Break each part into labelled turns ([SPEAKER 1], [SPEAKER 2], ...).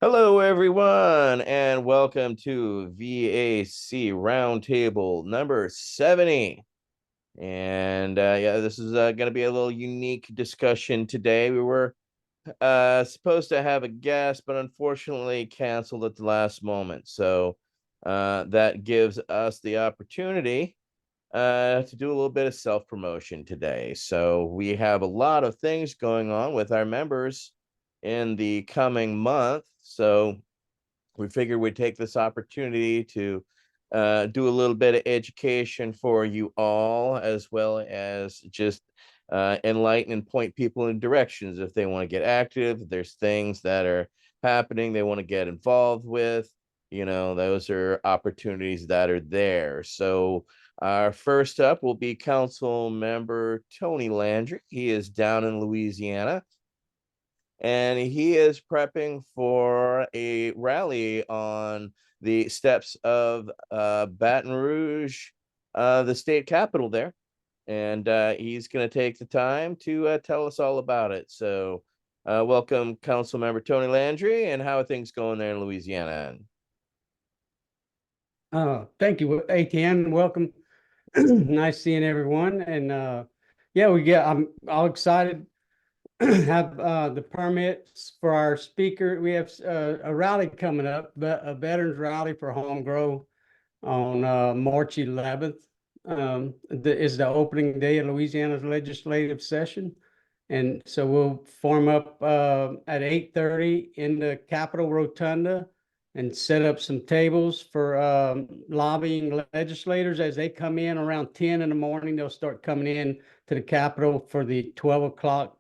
[SPEAKER 1] Hello, everyone, and welcome to V.A.C. Roundtable number 70. And yeah, this is going to be a little unique discussion today. We were supposed to have a guest, but unfortunately canceled at the last moment. So that gives us the opportunity to do a little bit of self-promotion today. So we have a lot of things going on with our members in the coming month. So we figured we'd take this opportunity to do a little bit of education for you all, as well as just enlighten and point people in directions if they want to get active. If there's things that are happening they want to get involved with, those are opportunities that are there. So our first up will be Council Member Tony Landry. He is down in Louisiana, and he is prepping for a rally on the steps of Baton Rouge, the state capital there. And he's going to take the time to tell us all about it. So welcome, Council Member Tony Landry, and how are things going there in Louisiana?
[SPEAKER 2] Thank you, ATN. Welcome. Nice seeing everyone. And yeah, I'm all excited. Have the permits for our speaker. We have a rally coming up, a veterans rally for Home Grow on March 11th. Is the opening day of Louisiana's legislative session. And so we'll form up at 8:30 in the Capitol Rotunda and set up some tables for lobbying legislators as they come in around 10 in the morning. They'll start coming in to the Capitol for the 12 o'clock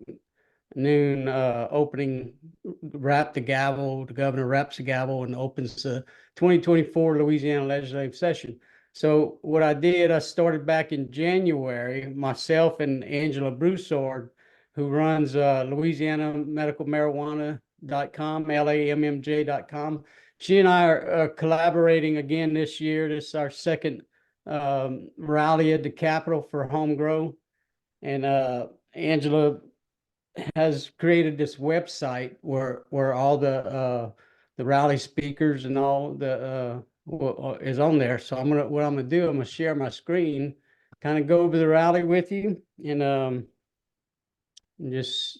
[SPEAKER 2] noon opening. Wrap the gavel. The governor wraps the gavel and opens the 2024 Louisiana legislative session. So what I did, I started back in January, myself and Angela Broussard, who runs Louisiana Medical Marijuana.com, LAMMJ.com. She and I are collaborating again this year. This is our second rally at the Capitol for Home Grow. And Angela has created this website where all the rally speakers and all the is on there. So what I'm gonna do, I'm gonna share my screen, kind of go over the rally with you, and just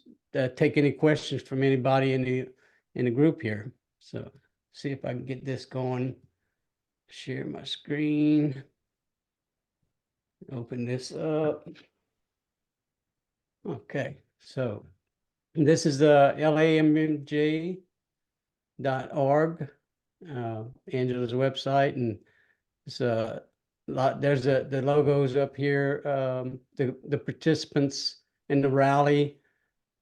[SPEAKER 2] take any questions from anybody in the group here. So see if I can get this going. Share my screen. Open this up. Okay, so this is the LAMMJ.org, Angela's website, and it's a lot. There's the logos up here. The participants in the rally: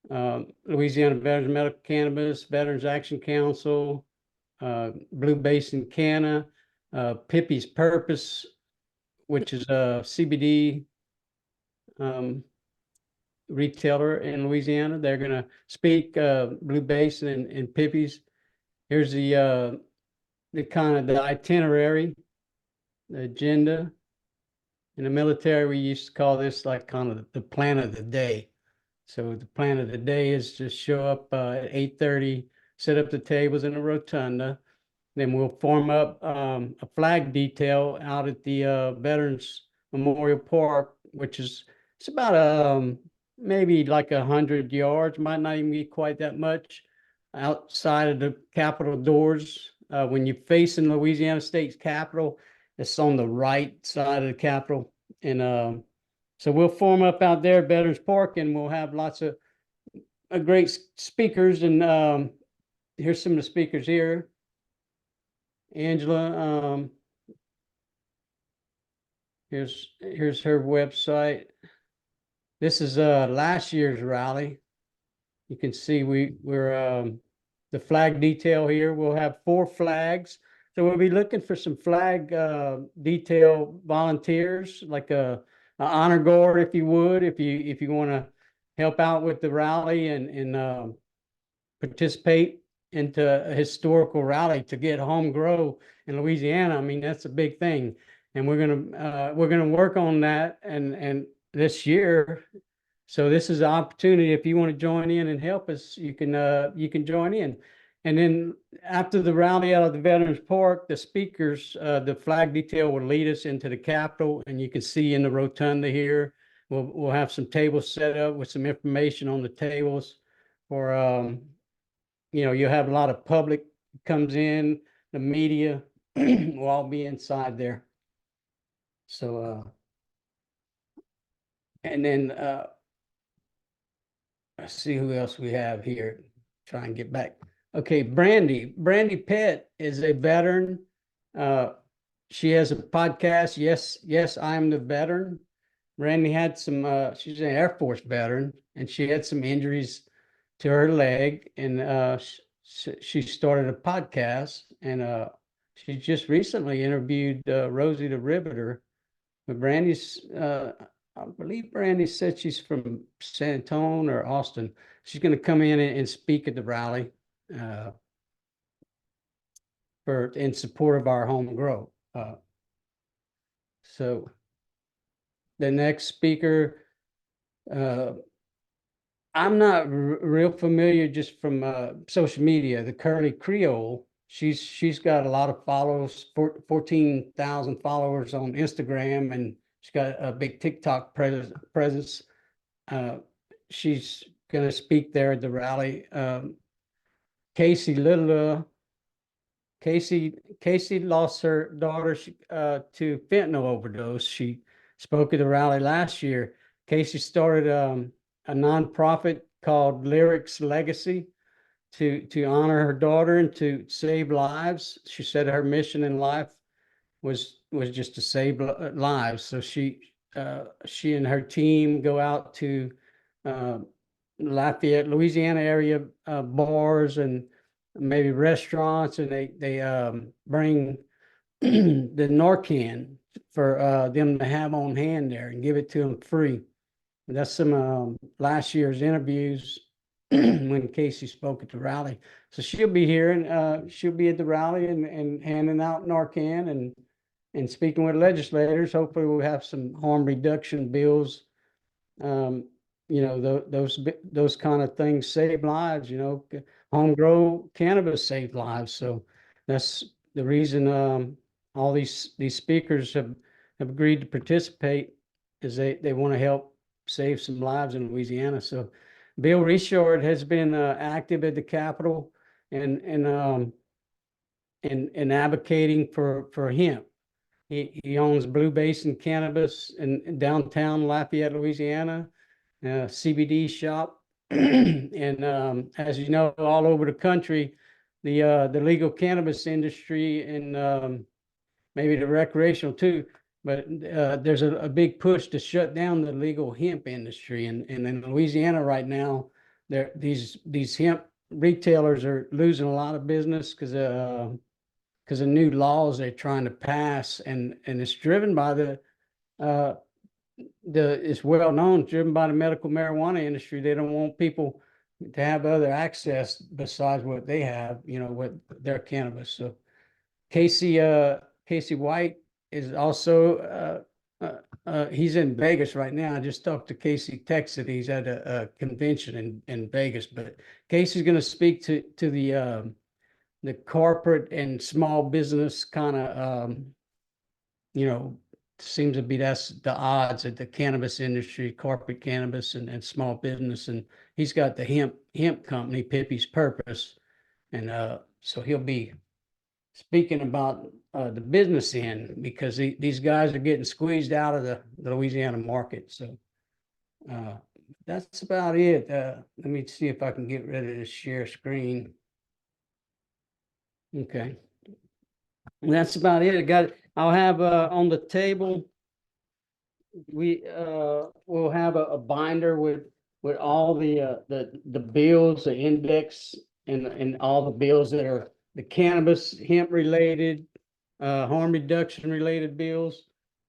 [SPEAKER 2] Louisiana Veterans Medical Cannabis, Veterans Action Council, Blue Basin Canna, Pippi's Purpose, which is a CBD retailer in Louisiana. They're going to speak, Blue Basin and Pippi's. Here's the kind of the itinerary, the agenda. In the military, we used to call this like kind of the plan of the day. So the plan of the day is to show up at 8:30, set up the tables in the rotunda. Then we'll form up a flag detail out at the Veterans Memorial Park, which is it's about maybe like 100 yards, might not even be quite that much, outside of the Capitol doors. When you face in Louisiana State's Capitol, it's on the right side of the Capitol. And so we'll form up out there at Veterans Park, and we'll have lots of great speakers. And here's some of the speakers here. Angela, here's her website. This is last year's rally. You can see we're the flag detail here. We'll have 4 flags. So we'll be looking for some flag detail volunteers, like a honor guard, if you would, if you want to help out with the rally and participate into a historical rally to get Home Grow in Louisiana. I mean, that's a big thing, and we're gonna work on that and this year. So this is an opportunity. If you want to join in and help us, you can join in. And then after the rally out of the Veterans Park, the speakers, the flag detail will lead us into the Capitol, and you can see in the rotunda here, we'll have some tables set up with some information on the tables for, you'll have a lot of public comes in, the media will all be inside there. So, and then let's see who else we have here. Try and get back. Okay, Brandy Pett is a veteran. She has a podcast. Yes, I'm the veteran. Brandy had some, she's an Air Force veteran, and she had some injuries to her leg, and she started a podcast, and she just recently interviewed Rosie the Riveter. But I believe Brandy said she's from San Antonio or Austin. She's going to come in and speak at the rally uh, in support of our home grow. So the next speaker, I'm not real familiar just from social media. The Curly Creole, she's got a lot of followers, 14,000 followers on Instagram, and she's got a big TikTok presence. She's going to speak there at the rally. Casey Little, Casey lost her daughter to fentanyl overdose. She spoke at the rally last year. Casey started a nonprofit called Lyrics Legacy to honor her daughter and to save lives. She said her mission in life was just to save lives. So she and her team go out to Lafayette, Louisiana area bars and maybe restaurants, and they bring the Narcan for them to have on hand there and give it to them free. And that's some last year's interviews when Casey spoke at the rally. So she'll be here, and she'll be at the rally and handing out Narcan and speaking with legislators. Hopefully we'll have some harm reduction bills. Those kind of things save lives. Home grow cannabis save lives. So that's the reason all these speakers have agreed to participate, is they want to help save some lives in Louisiana. So Bill Richard has been active at the Capitol and advocating for hemp. He owns Blue Basin Cannabis in downtown Lafayette, Louisiana, CBD shop. And as you know, all over the country, the legal cannabis industry and maybe the recreational too, but there's a big push to shut down the legal hemp industry. And in Louisiana right now, these hemp retailers are losing a lot of business because of new laws they're trying to pass, and it's driven by it's well known, driven by the medical marijuana industry. They don't want people to have other access besides what they have, with their cannabis. So Casey White is also he's in Vegas right now. I just talked to Casey, texted. He's at a convention in Vegas, but Casey's going to speak to the corporate and small business kind of seems to be, that's the odds at the cannabis industry, corporate cannabis and small business. And he's got the hemp company, Pippy's Purpose. And so he'll be speaking about the business end, because these guys are getting squeezed out of the Louisiana market. So that's about it. Let me see if I can get ready to share screen. Okay. That's about it. I'll have on the table, we'll have a binder with all the bills, the index, and all the bills that are the cannabis hemp related, harm reduction related bills.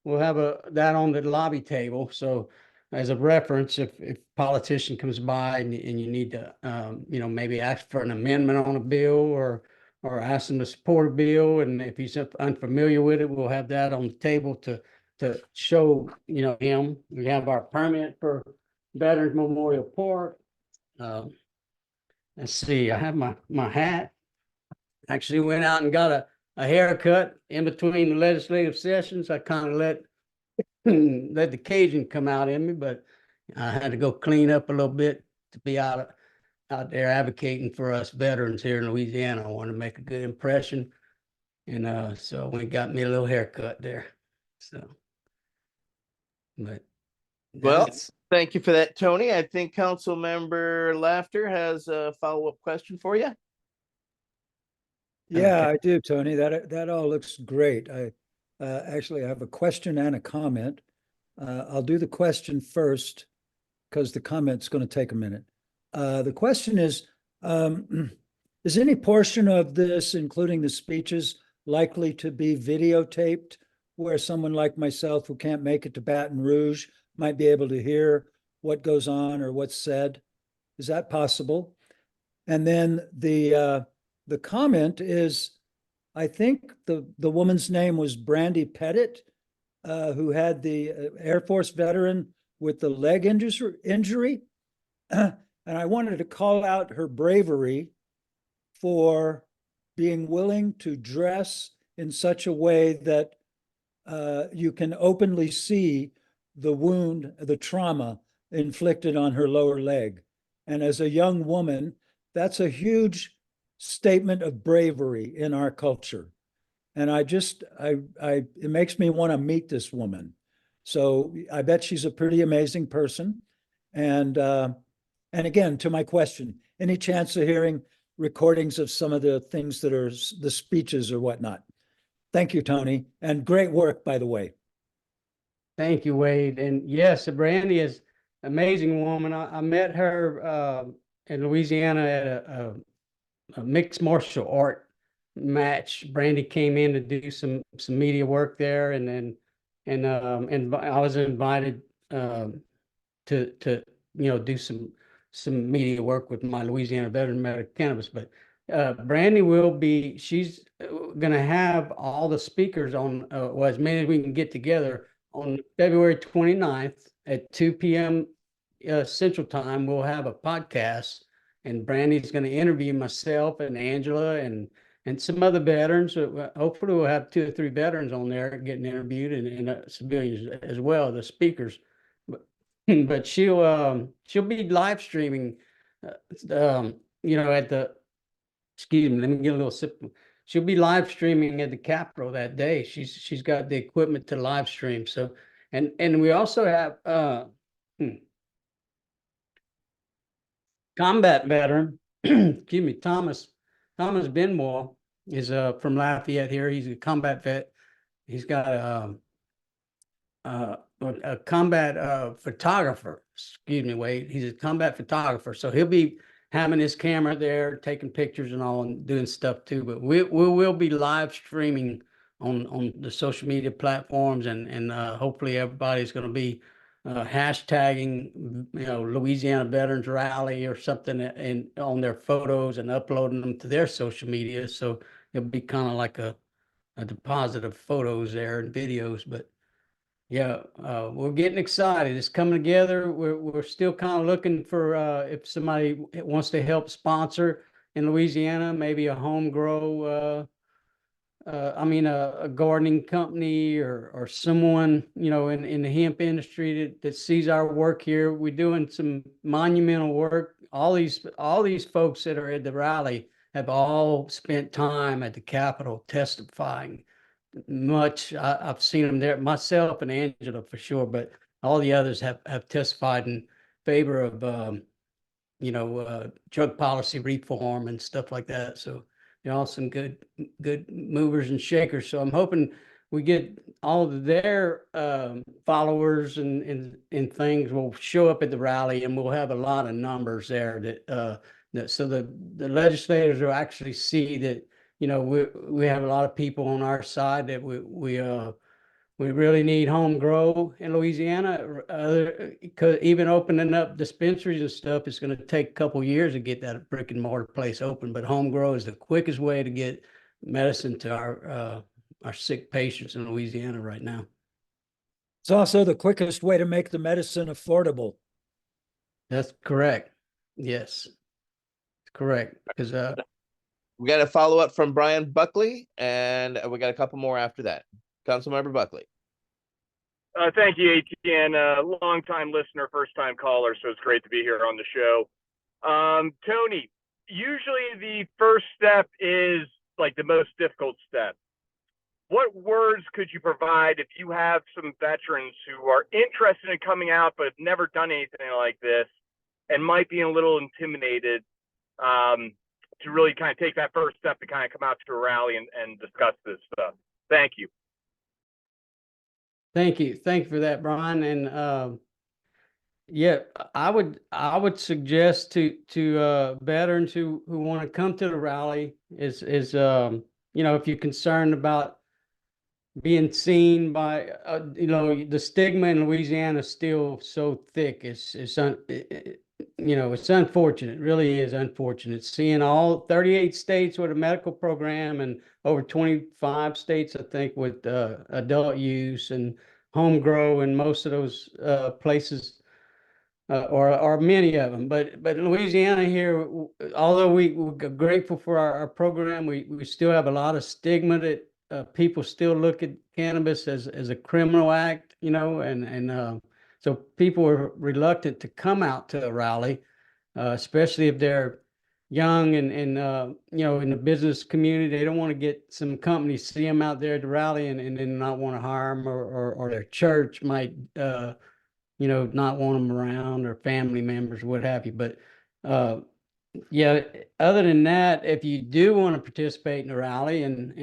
[SPEAKER 2] We'll have that on the lobby table. So as a reference, if a politician comes by and you need to maybe ask for an amendment on a bill, or ask him to support a bill, and if he's unfamiliar with it, we'll have that on the table to show him. We have our permit for Veterans Memorial Park. Let's see, I have my hat. Actually went out and got a haircut in between the legislative sessions. I kind of let let the Cajun come out in me, but I had to go clean up a little bit to be out there advocating for us veterans here in Louisiana. I wanted to make a good impression. And so I went and got me a little haircut there. So, but
[SPEAKER 1] Well,
[SPEAKER 2] that's
[SPEAKER 1] thank you for that, Tony. I think Council Member Laughter has a follow-up question for you.
[SPEAKER 3] Yeah,
[SPEAKER 2] okay.
[SPEAKER 3] I do, Tony. That all looks great. I actually have a question and a comment. I'll do the question first because the comment's going to take a minute. The question is any portion of this, including the speeches, likely to be videotaped where someone like myself who can't make it to Baton Rouge might be able to hear what goes on or what's said? Is that possible? And then the comment is, I think the woman's name was Brandy Pettit, who had the Air Force veteran with the leg injury. And I wanted to call out her bravery for being willing to dress in such a way that you can openly see the wound, the trauma inflicted on her lower leg. And as a young woman, that's a huge statement of bravery in our culture. And it makes me want to meet this woman. So I bet she's a pretty amazing person. And again, to my question, any chance of hearing recordings of some of the things that are the speeches or whatnot? Thank you, Tony. And great work, by the way.
[SPEAKER 2] Thank you, Wade. And yes, Brandy is an amazing woman. I met her in Louisiana at a mixed martial art match. Brandy came in to do some media work there, and then and I was invited to do some media work with my Louisiana Veteran Medical Cannabis. But Brandy will be, she's going to have all the speakers on, well, as many as we can get together on February 29th at 2 p.m. Central Time. We'll have a podcast, and Brandy's going to interview myself and Angela and some other veterans. Hopefully we'll have 2 or 3 veterans on there getting interviewed, and civilians as well, the speakers. But she'll be live streaming, at the, excuse me, let me get a little sip. She'll be live streaming at the Capitol that day. She's got the equipment to live stream. So, and we also have combat veteran, excuse me, Thomas Benmore is from Lafayette here. He's a combat vet. He's got a combat photographer. Excuse me, Wade. He's a combat photographer, so he'll be having his camera there, taking pictures and all, and doing stuff too. But we will be live streaming on the social media platforms, and hopefully everybody's going to be hashtagging, Louisiana Veterans Rally or something, and on their photos and uploading them to their social media. So it'll be kind of like a deposit of photos there and videos. But yeah, we're getting excited. It's coming together. We're still kind of looking for if somebody wants to help sponsor in Louisiana, maybe a home grow, a gardening company or someone, in the hemp industry that sees our work here. We're doing some monumental work. All these folks that are at the rally have all spent time at the Capitol testifying. I've seen them there, myself and Angela for sure, but all the others have testified in favor of drug policy reform and stuff like that. So they're all some good movers and shakers. So I'm hoping we get all of their followers and things will show up at the rally, and we'll have a lot of numbers there that so the legislators will actually see that we have a lot of people on our side that we really need home grow in Louisiana. Because even opening up dispensaries and stuff, it's going to take a couple years to get that brick and mortar place open. But home grow is the quickest way to get medicine to our sick patients in Louisiana right now.
[SPEAKER 3] It's also the quickest way to make the medicine affordable.
[SPEAKER 2] That's correct. Yes, correct. Because
[SPEAKER 1] we got a follow-up from Brian Buckley, and we got a couple more after that. Councilmember Buckley.
[SPEAKER 4] Thank you, ATN. Long-time listener, first-time caller, so it's great to be here on the show. Tony, usually the first step is like the most difficult step. What words could you provide if you have some veterans who are interested in coming out but have never done anything like this and might be a little intimidated to really kind of take that first step to kind of come out to a rally and discuss this stuff? Thank you.
[SPEAKER 2] Thank you. Thank you for that, Brian. And yeah, I would suggest to veterans who want to come to the rally is you know, if you're concerned about being seen by you know, the stigma in Louisiana is still so thick. You know, it's unfortunate. It really is unfortunate seeing all 38 states with a medical program and over 25 states, I think, with adult use and home grow in most of those places, or many of them. But in Louisiana here, although we're grateful for our program, we still have a lot of stigma that people still look at cannabis as a criminal act, you know, and so people are reluctant to come out to a rally, especially if they're young and you know, in the business community. They don't want to get some company see them out there at the rally and then not want to hire them, or their church might you know, not want them around, or family members, what have you. But yeah, other than that, if you do want to participate in the rally and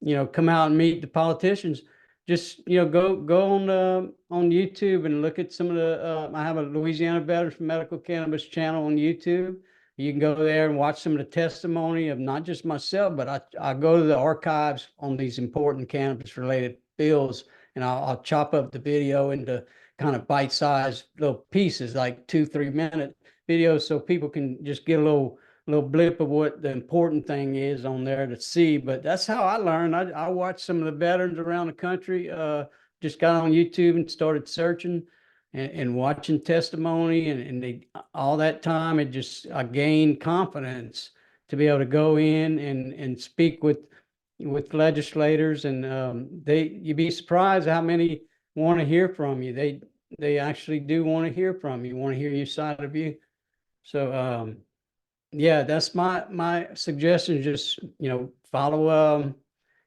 [SPEAKER 2] you know, come out and meet the politicians, just, you know, go on YouTube and look at some of the I have a Louisiana Veterans for Medical Cannabis channel on YouTube. You can go there and watch some of the testimony of not just myself, but I go to the archives on these important cannabis related bills, and I'll chop up the video into kind of bite-sized little pieces, like 2-3 minute videos, so people can just get a little blip of what the important thing is on there to see. But that's how I learned. I watched some of the veterans around the country, just got on YouTube and started searching and watching testimony, and they, all that time, I gained confidence to be able to go in and speak with legislators, and you'd be surprised how many want to hear from you. They actually do want to hear from you, want to hear your side of you. So yeah, that's my suggestion. Just, you know, follow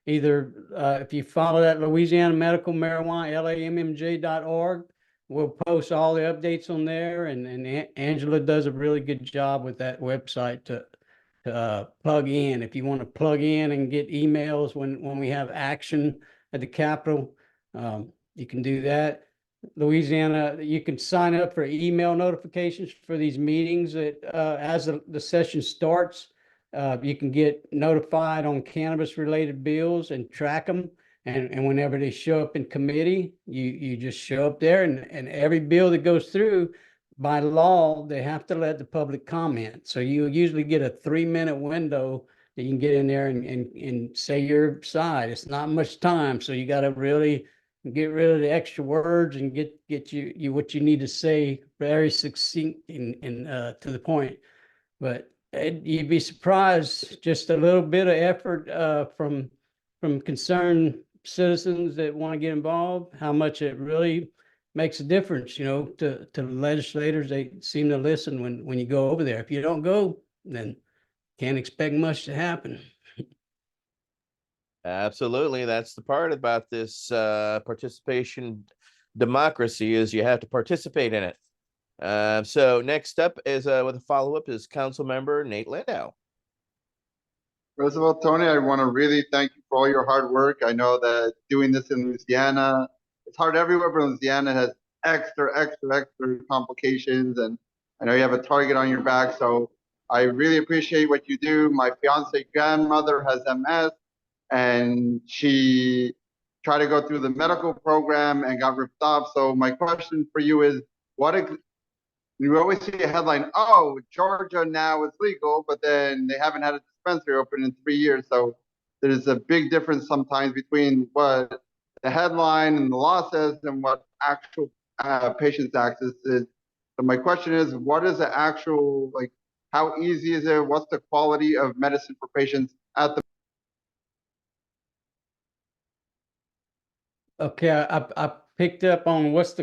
[SPEAKER 2] either if you follow that Louisiana Medical Marijuana, LAMMJ.org, we'll post all the updates on there, and Angela does a really good job with that website to plug in. If you want to plug in and get emails when we have action at the Capitol, you can do that. Louisiana, you can sign up for email notifications for these meetings that as the session starts. You can get notified on cannabis related bills and track them. And whenever they show up in committee, you just show up there, and every bill that goes through, by law, they have to let the public comment. So you usually get a 3-minute window that you can get in there and say your side. It's not much time, so you got to really get rid of the extra words and get you what you need to say very succinct and to the point. But you'd be surprised, just a little bit of effort from concerned citizens that want to get involved, how much it really makes a difference, you know, to legislators. They seem to listen when you go over there. If you don't go, then can't expect much to happen.
[SPEAKER 1] Absolutely. That's the part about this participation democracy, is you have to participate in it. So next up is with a follow-up is Council Member Nate Landau.
[SPEAKER 5] First of all, Tony, I want to really thank you for all your hard work. I know that doing this in Louisiana, it's hard everywhere, but Louisiana has extra complications, and I know you have a target on your back, so I really appreciate what you do. My fiance grandmother has MS, and she tried to go through the medical program and got ripped off. So my question for you is, you always see a headline, oh, Georgia now is legal, but then they haven't had a dispensary open in 3 years. So there's a big difference sometimes between what the headline and the law says and what actual patient's access is. So my question is, what is the actual, like, How easy is it? What's the quality of medicine for patients at the
[SPEAKER 2] Okay, I picked up on what's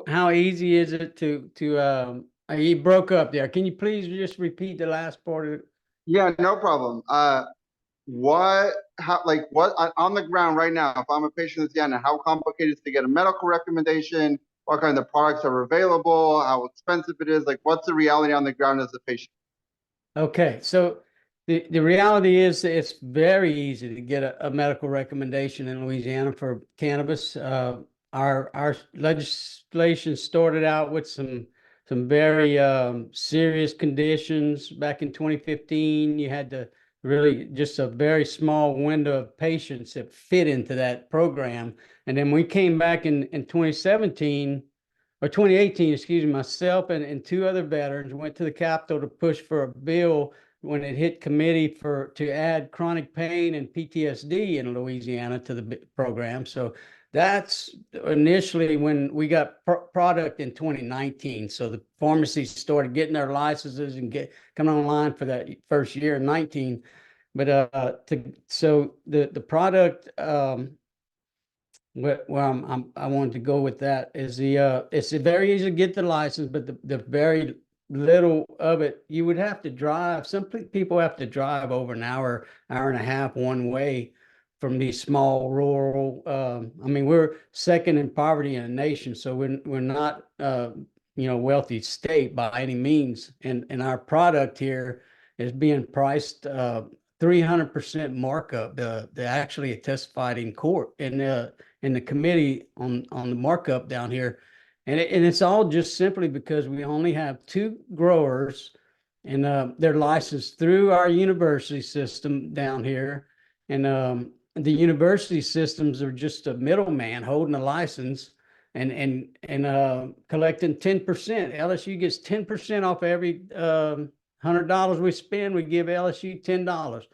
[SPEAKER 2] how easy is it you broke up there. Can you please just repeat the last part of it?
[SPEAKER 5] Yeah, no problem. On the ground right now, if I'm a patient in Louisiana, how complicated is it to get a medical recommendation? What kind of products are available? How expensive it is? Like, what's the reality on the ground as a patient?
[SPEAKER 2] Okay, so the reality is it's very easy to get a medical recommendation in Louisiana for cannabis. Our legislation started out with some very serious conditions back in 2015. You had to really just a very small window of patients that fit into that program. And then we came back in 2017 or 2018, excuse me, myself and two other veterans went to the Capitol to push for a bill when it hit committee to add chronic pain and PTSD in Louisiana to the program. So that's initially when we got product in 2019. So the pharmacies started getting their licenses and coming online for that first year in 19. But so the product I wanted to go with that is it's very easy to get the license, but the very little of it you would have to drive. Some people have to drive over an hour, hour and a half one way from these small rural. I mean, we're second in poverty in the nation, so we're not wealthy state by any means, and our product here is being priced 300% markup. They actually testified in court in the committee on the markup down here. And it's all just simply because we only have two growers and they're licensed through our university system down here. And the university systems are just a middleman holding a license and collecting 10%. LSU gets 10% off every $100 we spend. We give LSU $10.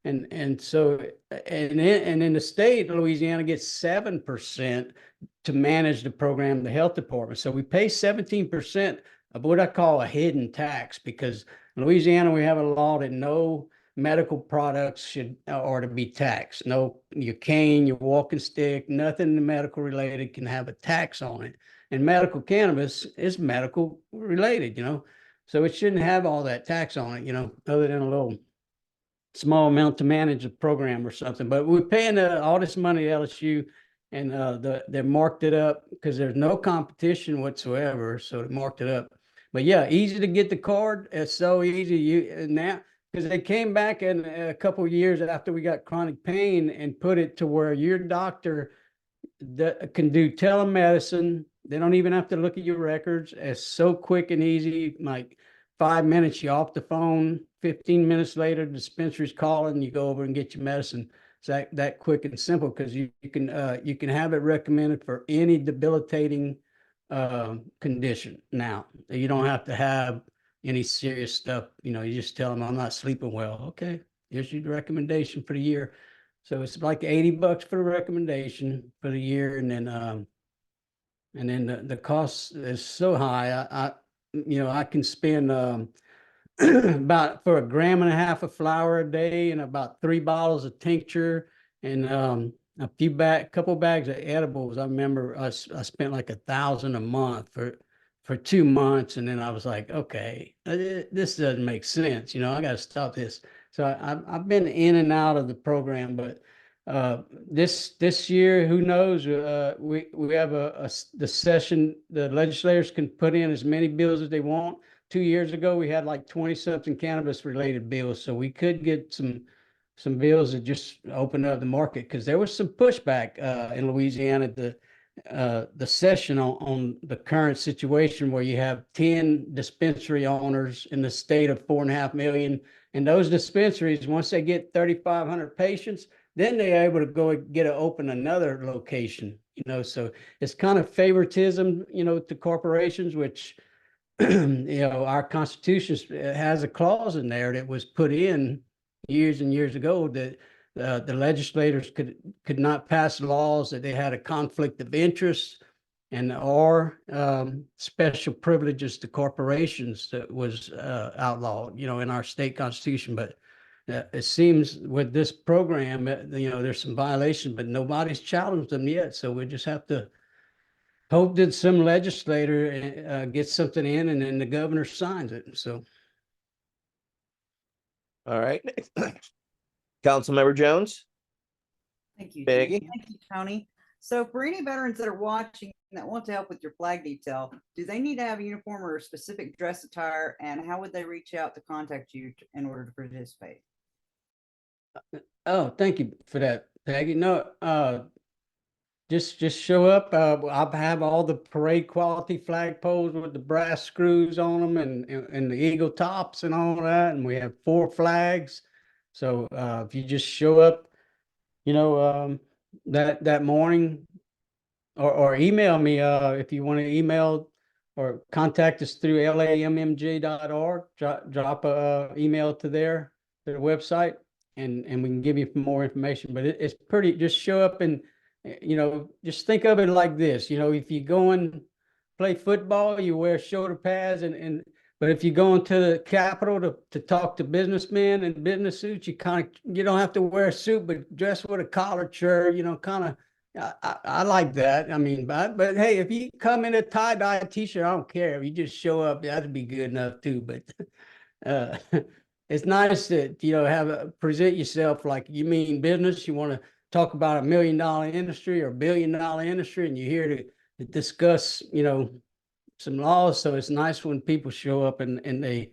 [SPEAKER 2] And so and in the state, Louisiana gets 7% to manage the program, the health department. So we pay 17% of what I call a hidden tax, because in Louisiana we have a law that no medical products should or to be taxed. No, your cane, your walking stick, nothing medical related can have a tax on it. And medical cannabis is medical related, so it shouldn't have all that tax on it, other than a little small amount to manage a program or something. But we're paying all this money to LSU, and they marked it up because there's no competition whatsoever. So they marked it up. But yeah, easy to get the card. It's so easy now, because they came back in a couple of years after we got chronic pain and put it to where your doctor can do telemedicine. They don't even have to look at your records. It's so quick and easy. Like 5 minutes, you're off the phone. 15 minutes later, the dispensary's calling. You go over and get your medicine. It's that quick and simple, because you can have it recommended for any debilitating condition. Now you don't have to have any serious stuff. You just tell them, I'm not sleeping well. Okay, here's your recommendation for the year. So it's like $80 for the recommendation for the year, and then the cost is so high. I can spend about for 1.5 grams of flour a day and about 3 bottles of tincture and a couple bags of edibles. I remember I spent like $1,000 a month for 2 months, and then I was like, okay, this doesn't make sense. I got to stop this. So I've been in and out of the program, but this year, who knows? We have the session. The legislators can put in as many bills as they want. 2 years ago, we had like 20-something cannabis-related bills, so we could get some bills that just open up the market, because there was some pushback in Louisiana the session on the current situation where you have 10 dispensary owners in the state of 4.5 million, and those dispensaries, once they get 3,500 patients, then they're able to go open another location. So it's kind of favoritism, to corporations, which our Constitution has a clause in there that was put in years and years ago that the legislators could not pass laws that they had a conflict of interest and or special privileges to corporations that was outlawed, in our state constitution. But it seems with this program, there's some violations, but nobody's challenged them yet. So we just have to hope that some legislator gets something in, and then the governor signs it. So,
[SPEAKER 1] All right. Councilmember Jones.
[SPEAKER 6] Thank you,
[SPEAKER 1] Peggy?
[SPEAKER 6] Tony. Thank you, Tony. So for any veterans that are watching that want to help with your flag detail, do they need to have a uniform or a specific dress attire? And how would they reach out to contact you in order to participate?
[SPEAKER 2] oh, thank you for that, Peggy. No, just show up. I have all the parade quality flagpoles with the brass screws on them, and the eagle tops and all that. And we have 4 flags. So if you just show up, that morning, or email me if you want to email or contact us through lammj.org. Drop a email to their website, and we can give you more information. But it's pretty. Just show up, and just think of it like this. If you go and play football, you wear shoulder pads, but if you go into the Capitol to talk to businessmen in business suits, you don't have to wear a suit, but dress with a collared shirt, kind of. I like that. I mean, but hey, if you come in a tie-dye t-shirt, I don't care. If you just show up, that'd be good enough too. But it's nice that, present yourself like you mean business. You want to talk about $1 million industry or $1 billion industry, and you're here to discuss, some laws. So it's nice when people show up and they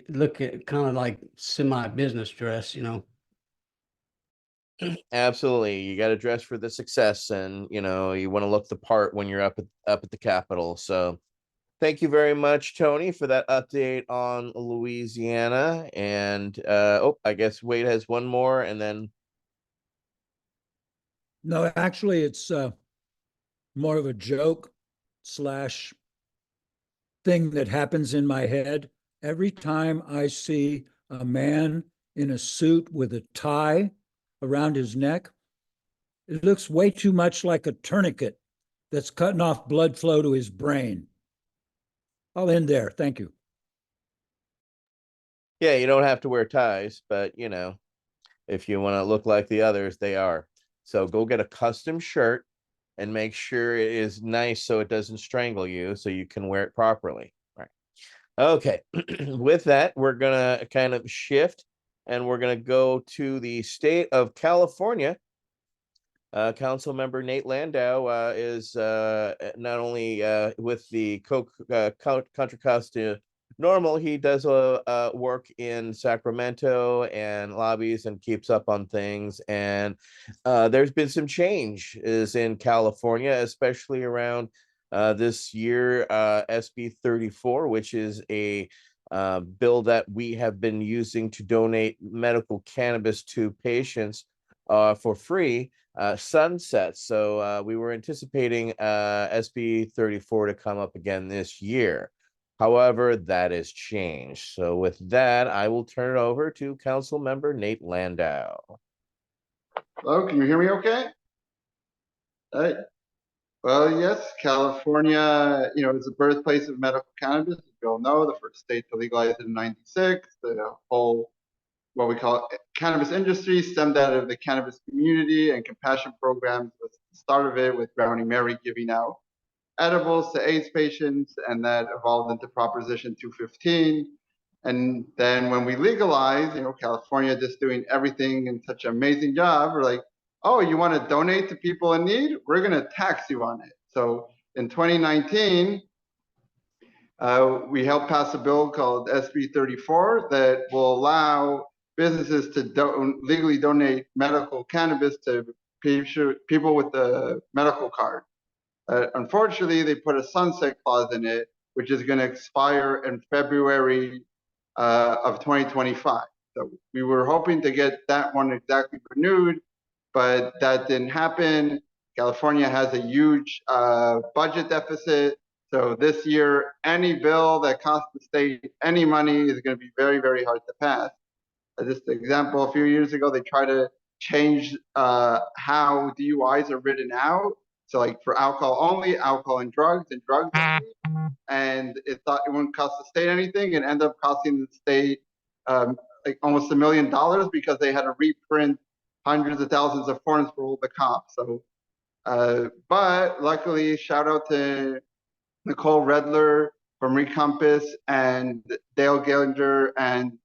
[SPEAKER 2] look at kind of like semi-business dress,
[SPEAKER 1] Absolutely. You got to dress for the success, and you want to look the part when you're up at the Capitol. So thank you very much, Tony, for that update on Louisiana. And I guess Wade has one more, and then
[SPEAKER 3] No, actually, it's more of a joke slash thing that happens in my head. Every time I see a man in a suit with a tie around his neck, it looks way too much like a tourniquet that's cutting off blood flow to his brain. I'll end there. Thank you.
[SPEAKER 1] yeah, you don't have to wear ties, but if you want to look like the others, they are. So go get a custom shirt and make sure it is nice so it doesn't strangle you, so you can wear it properly. Right. Okay. With that, we're gonna kind of shift, and we're gonna go to the state of California. Council member Nate Landau is not only with the Contra Costa Normal, he does work in Sacramento and lobbies and keeps up on things. And there's been some change is in California, especially around this year, SB 34, which is a bill that we have been using to donate medical cannabis to patients for free. Sunsets. So we were anticipating SB 34 to come up again this year. However, that has changed. So with that, I will turn it over to Council Member Nate Landau.
[SPEAKER 5] Hello, can you hear me okay? All right. Well, yes, California, is the birthplace of medical cannabis. As you all know, the first state to legalize it in '96. The whole, what we call cannabis industry, stemmed out of the cannabis community, and compassion programs was the start of it, with Brownie Mary giving out edibles to AIDS patients, and that evolved into Proposition 215. And then when we legalized, California just doing everything in such an amazing job, we're like, oh, you want to donate to people in need? We're going to tax you on it. So in 2019, we helped pass a bill called SB 34 that will allow businesses to legally donate medical cannabis to people with a medical card. Unfortunately, they put a sunset clause in it, which is going to expire in February of 2025. So we were hoping to get that one exactly renewed, but that didn't happen. California has a huge budget deficit. So this year, any bill that costs the state any money is going to be very, very hard to pass. Just an example, a few years ago, they tried to change how DUIs are written out. So like for alcohol only, alcohol and drugs only. And it thought it wouldn't cost the state anything, and ended up costing the state like almost $1 million because they had to reprint hundreds of thousands of forms for all the cops. So, but luckily, shout out to Nicole Redler from Recompass and Dale Gillinger and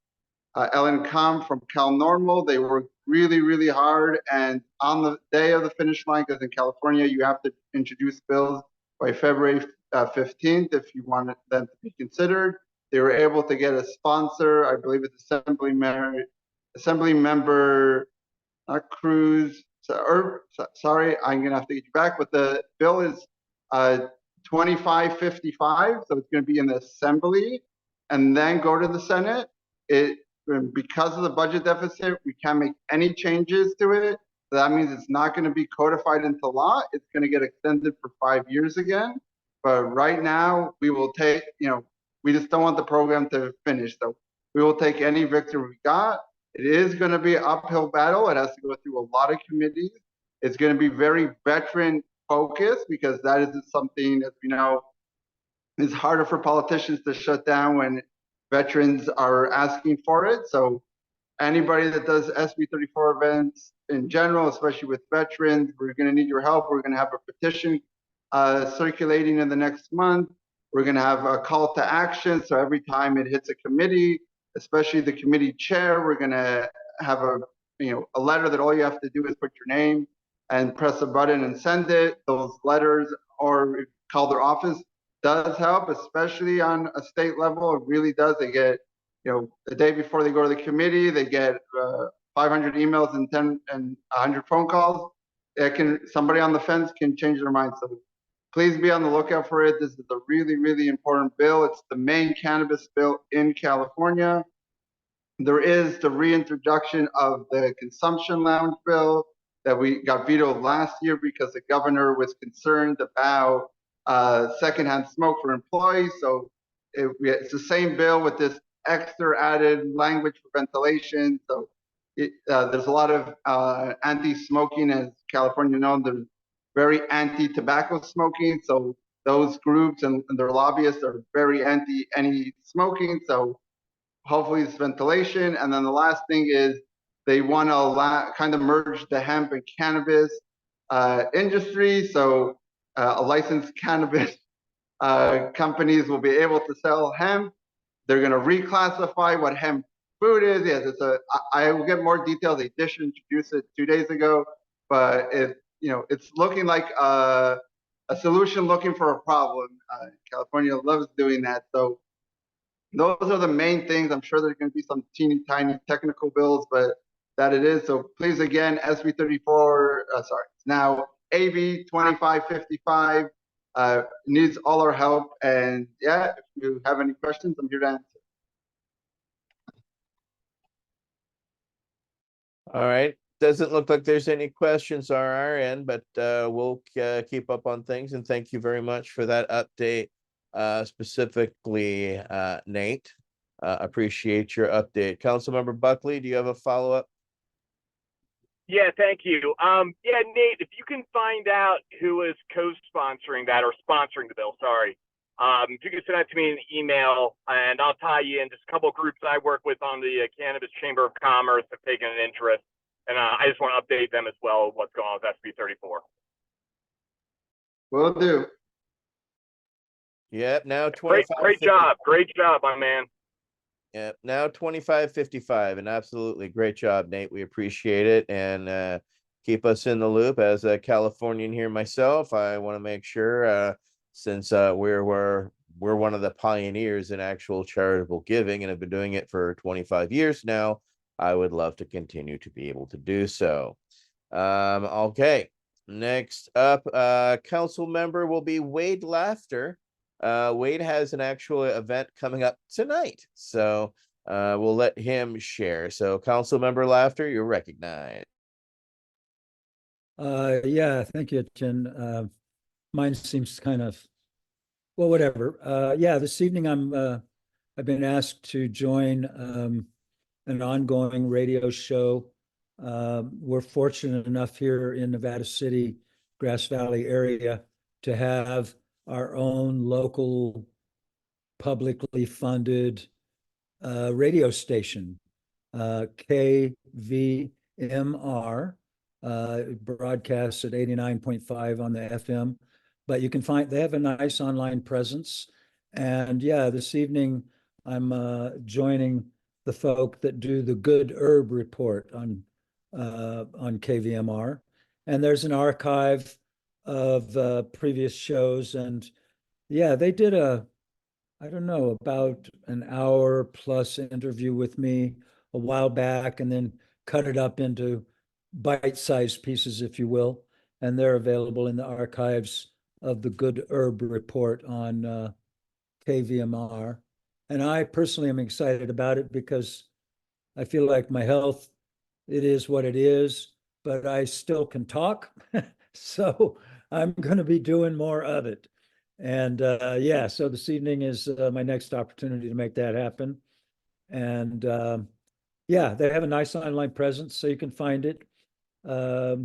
[SPEAKER 5] Ellen Kamm from Cal Normal. They worked really, really hard. And on the day of the finish line, because in California, you have to introduce bills by February 15th if you want them to be considered. They were able to get a sponsor. I believe it's Assembly Member Cruz. Sorry, I'm going to have to get you back. But the bill is 2555. So it's going to be in the Assembly and then go to the Senate. Because of the budget deficit, we can't make any changes to it. So that means it's not going to be codified into law. It's going to get extended for 5 years again. But right now, we will take, we just don't want the program to finish. So we will take any victory we got. It is going to be an uphill battle. It has to go through a lot of committees. It's going to be very veteran focused because that is something, as we know, is harder for politicians to shut down when veterans are asking for it. So anybody that does SB 34 events in general, especially with veterans, we're going to need your help. We're going to have a petition circulating in the next month. We're going to have a call to action. So every time it hits a committee, especially the committee chair, we're going to have a letter that all you have to do is put your name and press a button and send it. Those letters or call their office does help, especially on a state level. It really does. They get, the day before they go to the committee, they get 500 emails and 100 phone calls. Somebody on the fence can change their mind. So please be on the lookout for it. This is a really, really important bill. It's the main cannabis bill in California. There is the reintroduction of the consumption lounge bill that we got vetoed last year because the governor was concerned about secondhand smoke for employees. So it's the same bill with this extra added language for ventilation. So there's a lot of anti-smoking, as California knows. There's very anti-tobacco smoking. So those groups and their lobbyists are very anti any smoking. So hopefully it's ventilation. And then the last thing is they want to kind of merge the hemp and cannabis industry. So a licensed cannabis companies will be able to sell hemp. They're going to reclassify what hemp food is. Yes, I will get more details. They did introduce it 2 days ago, but it's looking like a solution looking for a problem. California loves doing that. So those are the main things. I'm sure there's going to be some teeny tiny technical bills, but that it is. So please, again, SB 34, it's now AB 2555 needs all our help. And yeah, if you have any questions, I'm here to answer.
[SPEAKER 1] All right. Doesn't look like there's any questions on our end, but we'll keep up on things. And thank you very much for that update, specifically, Nate. Appreciate your update. Councilmember Buckley, do you have a follow-up?
[SPEAKER 4] Yeah, thank you. Yeah, Nate, if you can find out who is co-sponsoring that or sponsoring the bill, sorry. If you can send that to me in an email, and I'll tie you in. Just a couple of groups I work with on the Cannabis Chamber of Commerce have taken an interest, and I just want to update them as well what's going on with SB 34.
[SPEAKER 5] Will do.
[SPEAKER 1] Yep. Now 25.
[SPEAKER 4] Great job, my man.
[SPEAKER 1] Yep. Now 2555, and absolutely great job, Nate. We appreciate it, and keep us in the loop. As a Californian here myself, I want to make sure. Since we're one of the pioneers in actual charitable giving and have been doing it for 25 years now, I would love to continue to be able to do so. Okay, next up, council member will be Wade Laughter. Wade has an actual event coming up tonight, so we'll let him share. So council member Laughter, you're recognized.
[SPEAKER 3] Yeah, thank you, Jen. Mine seems kind of, well, whatever. Yeah, this evening I've been asked to join an ongoing radio show. We're fortunate enough here in Nevada City, Grass Valley area to have our own local publicly funded radio station, KVMR, broadcasts at 89.5 on the FM. But you can find, they have a nice online presence. And yeah, this evening I'm joining the folk that do the Good Herb Report on KVMR. And there's an archive of previous shows. And yeah, they did I don't know, about an hour plus interview with me a while back, and then cut it up into bite-sized pieces, if you will. And they're available in the archives of the Good Herb Report on KVMR. And I personally am excited about it because I feel like my health, it is what it is, but I still can talk. So I'm going to be doing more of it. And yeah, so this evening is my next opportunity to make that happen. And yeah, they have a nice online presence, so you can find it. Yeah,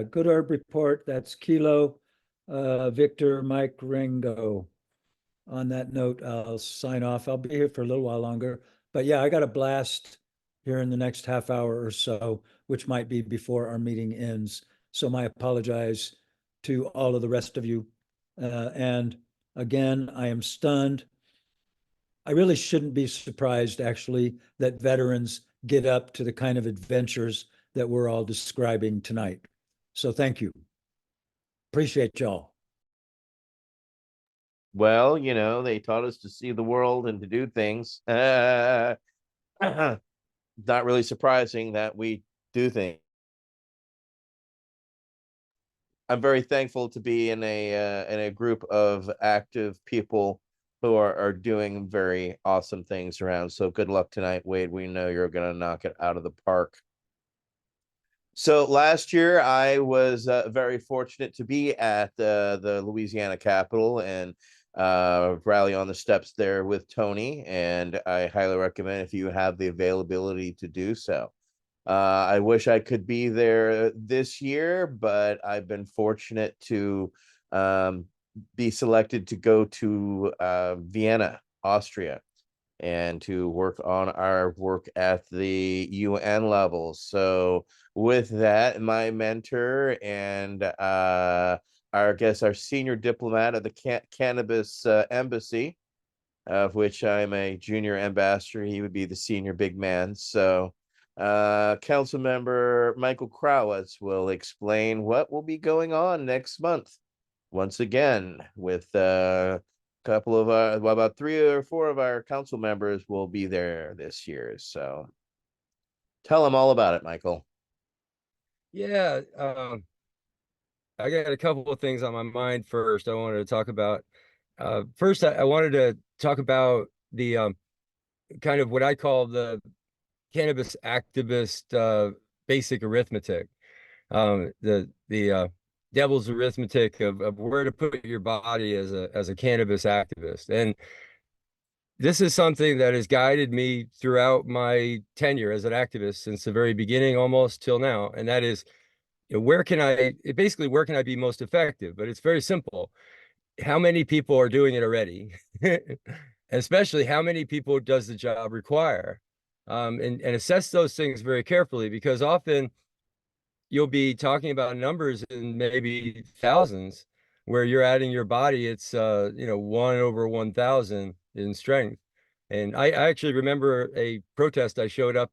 [SPEAKER 3] Good Herb Report. That's Kilo Victor Mike Ringo. On that note, I'll sign off. I'll be here for a little while longer. But yeah, I got a blast here in the next half hour or so, which might be before our meeting ends. So my apologize to all of the rest of you. And again, I am stunned. I really shouldn't be surprised, actually, that veterans get up to the kind of adventures that we're all describing tonight. So thank you. Appreciate y'all.
[SPEAKER 1] Well, you know, they taught us to see the world and to do things. Not really surprising that we do things. I'm very thankful to be in a group of active people who are doing very awesome things around. So good luck tonight, Wade. We know you're going to knock it out of the park. So last year, I was very fortunate to be at the Louisiana Capitol and rally on the steps there with Tony. And I highly recommend if you have the availability to do so. I wish I could be there this year, but I've been fortunate to be selected to go to Vienna, Austria, and to work on our work at the UN level. So with that, my mentor and our senior diplomat of the cannabis embassy, of which I'm a junior ambassador, he would be the senior big man. So Council Member Michael Krawitz will explain what will be going on next month. Once again, with couple of about 3 or 4 of our council members will be there this year. So tell them all about it, Michael.
[SPEAKER 7] Yeah, I got a couple of things on my mind first. I wanted to talk about. First, I wanted to talk about the kind of what I call the cannabis activist basic arithmetic, the devil's arithmetic of where to put your body as a cannabis activist. And this is something that has guided me throughout my tenure as an activist since the very beginning, almost till now. And that is, where can I be most effective? But it's very simple. How many people are doing it already? Especially how many people does the job require? And assess those things very carefully, because often you'll be talking about numbers in maybe thousands, where you're adding your body, it's 1/1000 in strength. And I actually remember a protest I showed up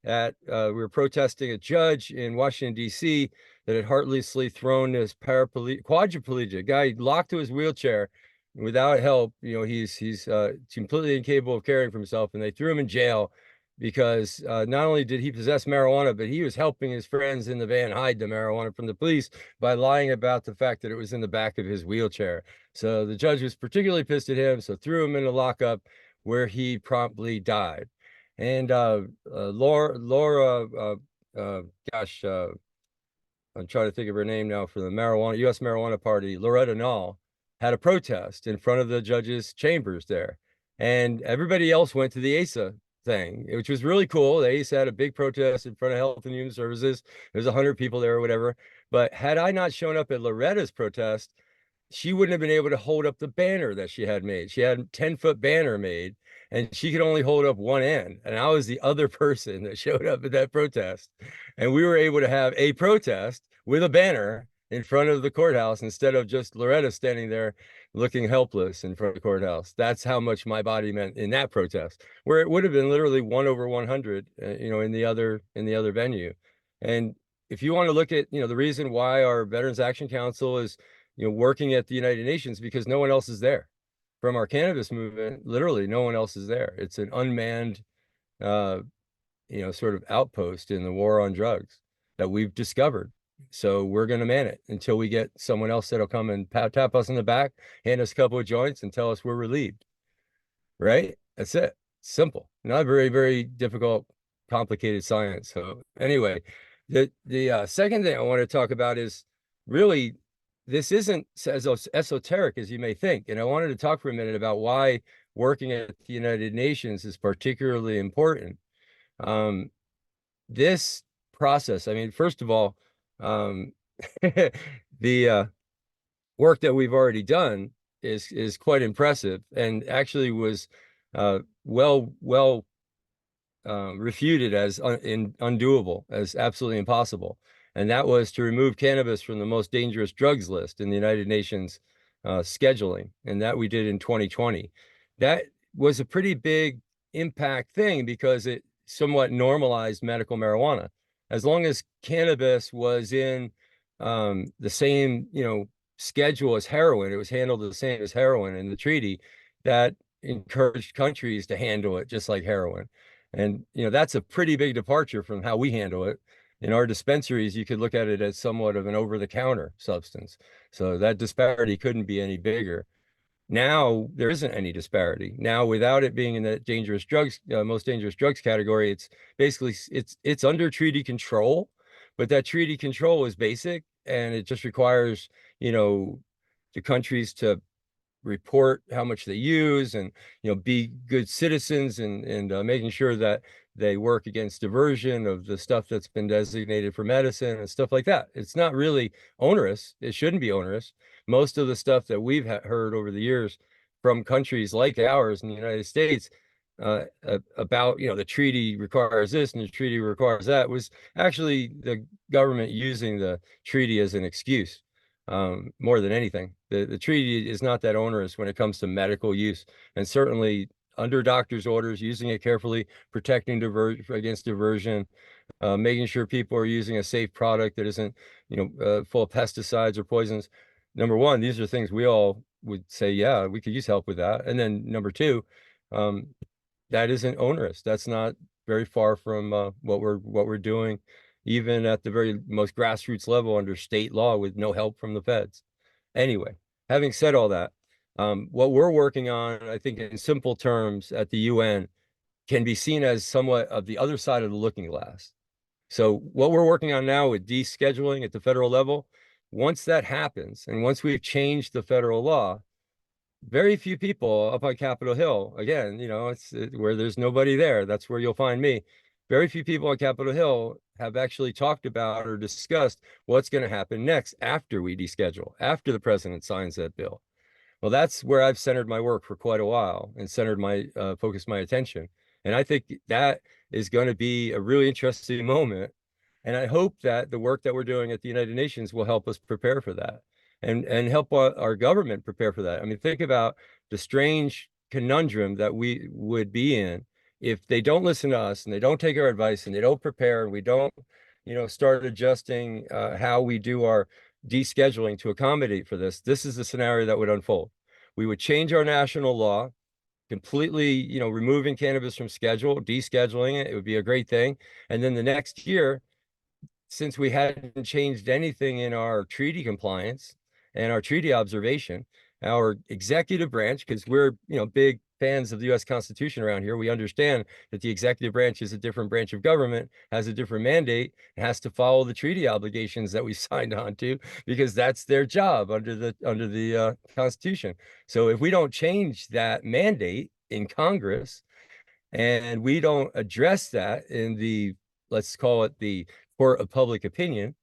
[SPEAKER 7] at. We were protesting a judge in Washington, D.C. that had heartlessly thrown this quadriplegic guy locked to his wheelchair without help. He's completely incapable of caring for himself, and they threw him in jail because not only did he possess marijuana, but he was helping his friends in the van hide the marijuana from the police by lying about the fact that it was in the back of his wheelchair. So the judge was particularly pissed at him, so threw him in a lockup where he promptly died. And Laura, I'm trying to think of her name now, for the U.S. Marijuana Party, Loretta Nall, had a protest in front of the judge's chambers there. And everybody else went to the ASA thing, which was really cool. They used to had a big protest in front of Health and Human Services. There's 100 people there or whatever. But had I not shown up at Loretta's protest, she wouldn't have been able to hold up the banner that she had made. She had a 10-foot banner made, and she could only hold up one end. And I was the other person that showed up at that protest. And we were able to have a protest with a banner in front of the courthouse instead of just Loretta standing there looking helpless in front of the courthouse. That's how much my body meant in that protest, where it would have been literally 1/100, in the other venue. And if you want to look at, the reason why our Veterans Action Council is, working at the United Nations, because no one else is there. From our cannabis movement, literally no one else is there. It's an unmanned, sort of outpost in the war on drugs that we've discovered. So we're going to man it until we get someone else that'll come and tap us in the back, hand us a couple of joints, and tell us we're relieved. Right? That's it. Simple. Not very, very difficult, complicated science. So anyway, the second thing I want to talk about is really, this isn't as esoteric as you may think. And I wanted to talk for a minute about why working at the United Nations is particularly important. This process, I mean, first of all, the work that we've already done is quite impressive, and actually was well refuted as undoable, as absolutely impossible. And that was to remove cannabis from the most dangerous drugs list in the United Nations scheduling, and that we did in 2020. That was a pretty big impact thing because it somewhat normalized medical marijuana. As long as cannabis was in the same, schedule as heroin, it was handled the same as heroin in the treaty. That encouraged countries to handle it just like heroin. And, that's a pretty big departure from how we handle it. In our dispensaries, you could look at it as somewhat of an over-the-counter substance. So that disparity couldn't be any bigger. Now there isn't any disparity. Now, without it being in the dangerous drugs, most dangerous drugs category, it's basically it's under treaty control, but that treaty control is basic, and it just requires, the countries to report how much they use, and be good citizens, and making sure that they work against diversion of the stuff that's been designated for medicine and stuff like that. It's not really onerous. It shouldn't be onerous. Most of the stuff that we've heard over the years from countries like ours in the United States about, the treaty requires this and the treaty requires that, was actually the government using the treaty as an excuse. More than anything, the treaty is not that onerous when it comes to medical use, and certainly under doctor's orders, using it carefully, protecting against diversion, making sure people are using a safe product that isn't, full of pesticides or poisons. Number one, these are things we all would say, yeah, we could use help with that. And then number two, that isn't onerous. That's not very far from what we're doing, even at the very most grassroots level under state law, with no help from the feds. Anyway, having said all that, what we're working on, I think in simple terms at the UN, can be seen as somewhat of the other side of the looking glass. So what we're working on now with descheduling at the federal level, once that happens, and once we've changed the federal law, very few people up on Capitol Hill, again, it's where there's nobody there, that's where you'll find me. Very few people on Capitol Hill have actually talked about or discussed what's going to happen next after we deschedule, after the president signs that bill. Well, that's where I've centered my work for quite a while, and centered focused my attention. And I think that is going to be a really interesting moment. And I hope that the work that we're doing at the United Nations will help us prepare for that, and help our government prepare for that. I mean, think about the strange conundrum that we would be in if they don't listen to us, and they don't take our advice, and they don't prepare, and we don't, start adjusting how we do our descheduling to accommodate for this. This is the scenario that would unfold. We would change our national law completely, removing cannabis from schedule, descheduling it. It would be a great thing. And then the next year, since we hadn't changed anything in our treaty compliance and our treaty observation, our executive branch, because we're, big fans of the U.S. Constitution around here, we understand that the executive branch is a different branch of government, has a different mandate, has to follow the treaty obligations that we signed on to, because that's their job under the Constitution. So if we don't change that mandate in Congress, and we don't address that in the, let's call it the court of public opinion,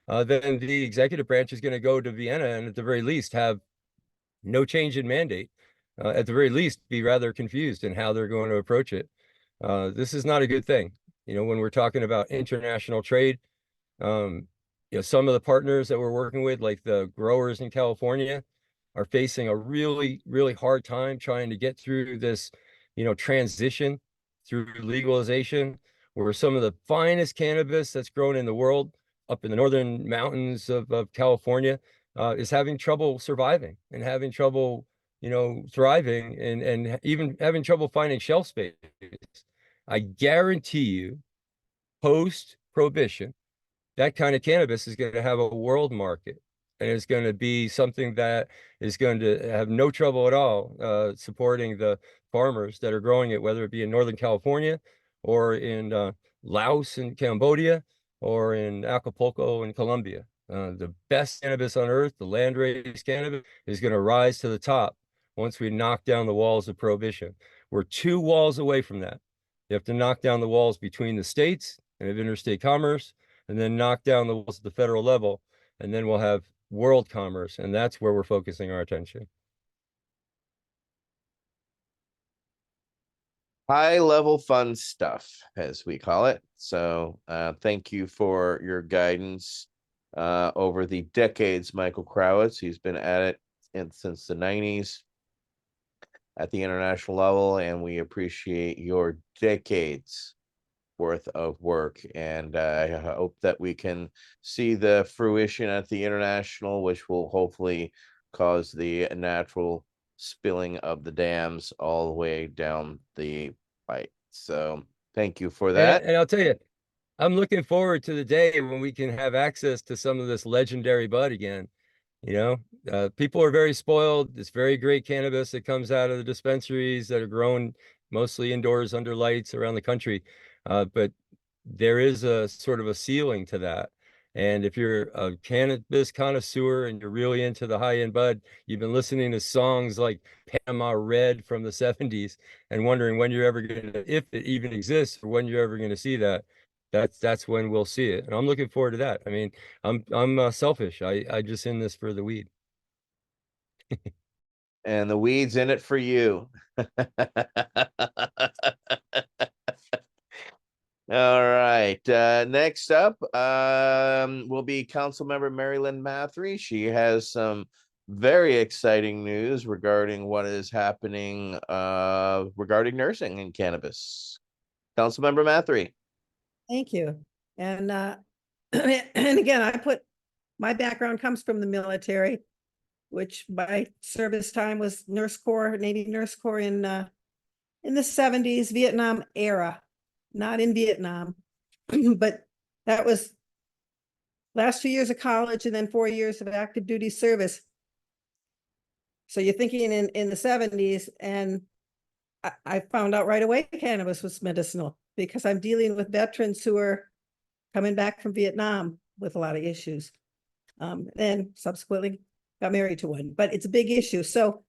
[SPEAKER 7] then the executive branch is going to go to Vienna and at the very least have no change in mandate. At the very least, be rather confused in how they're going to approach it. This is not a good thing. When we're talking about international trade, some of the partners that we're working with, like the growers in California, are facing a really, really hard time trying to get through this, transition through legalization, where some of the finest cannabis that's grown in the world up in the northern mountains of California is having trouble surviving and having trouble, thriving and even having trouble finding shelf space. I guarantee you, post-prohibition, that kind of cannabis is going to have a world market, and it's going to be something that is going to have no trouble at all supporting the farmers that are growing it, whether it be in Northern California or in Laos and Cambodia or in Acapulco and Colombia. The best cannabis on earth, the land-raised cannabis, is going to rise to the top once we knock down the walls of prohibition. We're 2 walls away from that. You have to knock down the walls between the states and of interstate commerce, and then knock down the walls at the federal level, and then we'll have world commerce, and that's where we're focusing our attention.
[SPEAKER 1] High level fun stuff, as we call it. So thank you for your guidance over the decades, Michael Krawitz. He's been at it since the 90s at the international level, and we appreciate your decades worth of work, and I hope that we can see the fruition at the international, which will hopefully cause the natural spilling of the dams all the way down the pipe. So thank you for that.
[SPEAKER 7] And I'll tell you, I'm looking forward to the day when we can have access to some of this legendary bud again. People are very spoiled. It's very great cannabis that comes out of the dispensaries that are grown mostly indoors under lights around the country. But there is a sort of a ceiling to that. And if you're a cannabis connoisseur and you're really into the high-end bud, you've been listening to songs like Panama Red from the 70s and wondering when you're ever going to, if it even exists, or when you're ever going to see that. That's when we'll see it. And I'm looking forward to that. I mean, I'm selfish. I just in this for the weed.
[SPEAKER 1] And the weed's in it for you. All right. Next up will be Councilmember Marilyn Mathry. She has some very exciting news regarding what is happening regarding nursing and cannabis. Councilmember Mathry.
[SPEAKER 8] Thank you. And and again, my background comes from the military, which my service time was Nurse Corps, Navy Nurse Corps in the 70s, Vietnam era, not in Vietnam, but that was last 2 years of college and then 4 years of active duty service. So you're thinking in the 70s, and I found out right away cannabis was medicinal because I'm dealing with veterans who are coming back from Vietnam with a lot of issues. And subsequently got married to one, but it's a big issue. So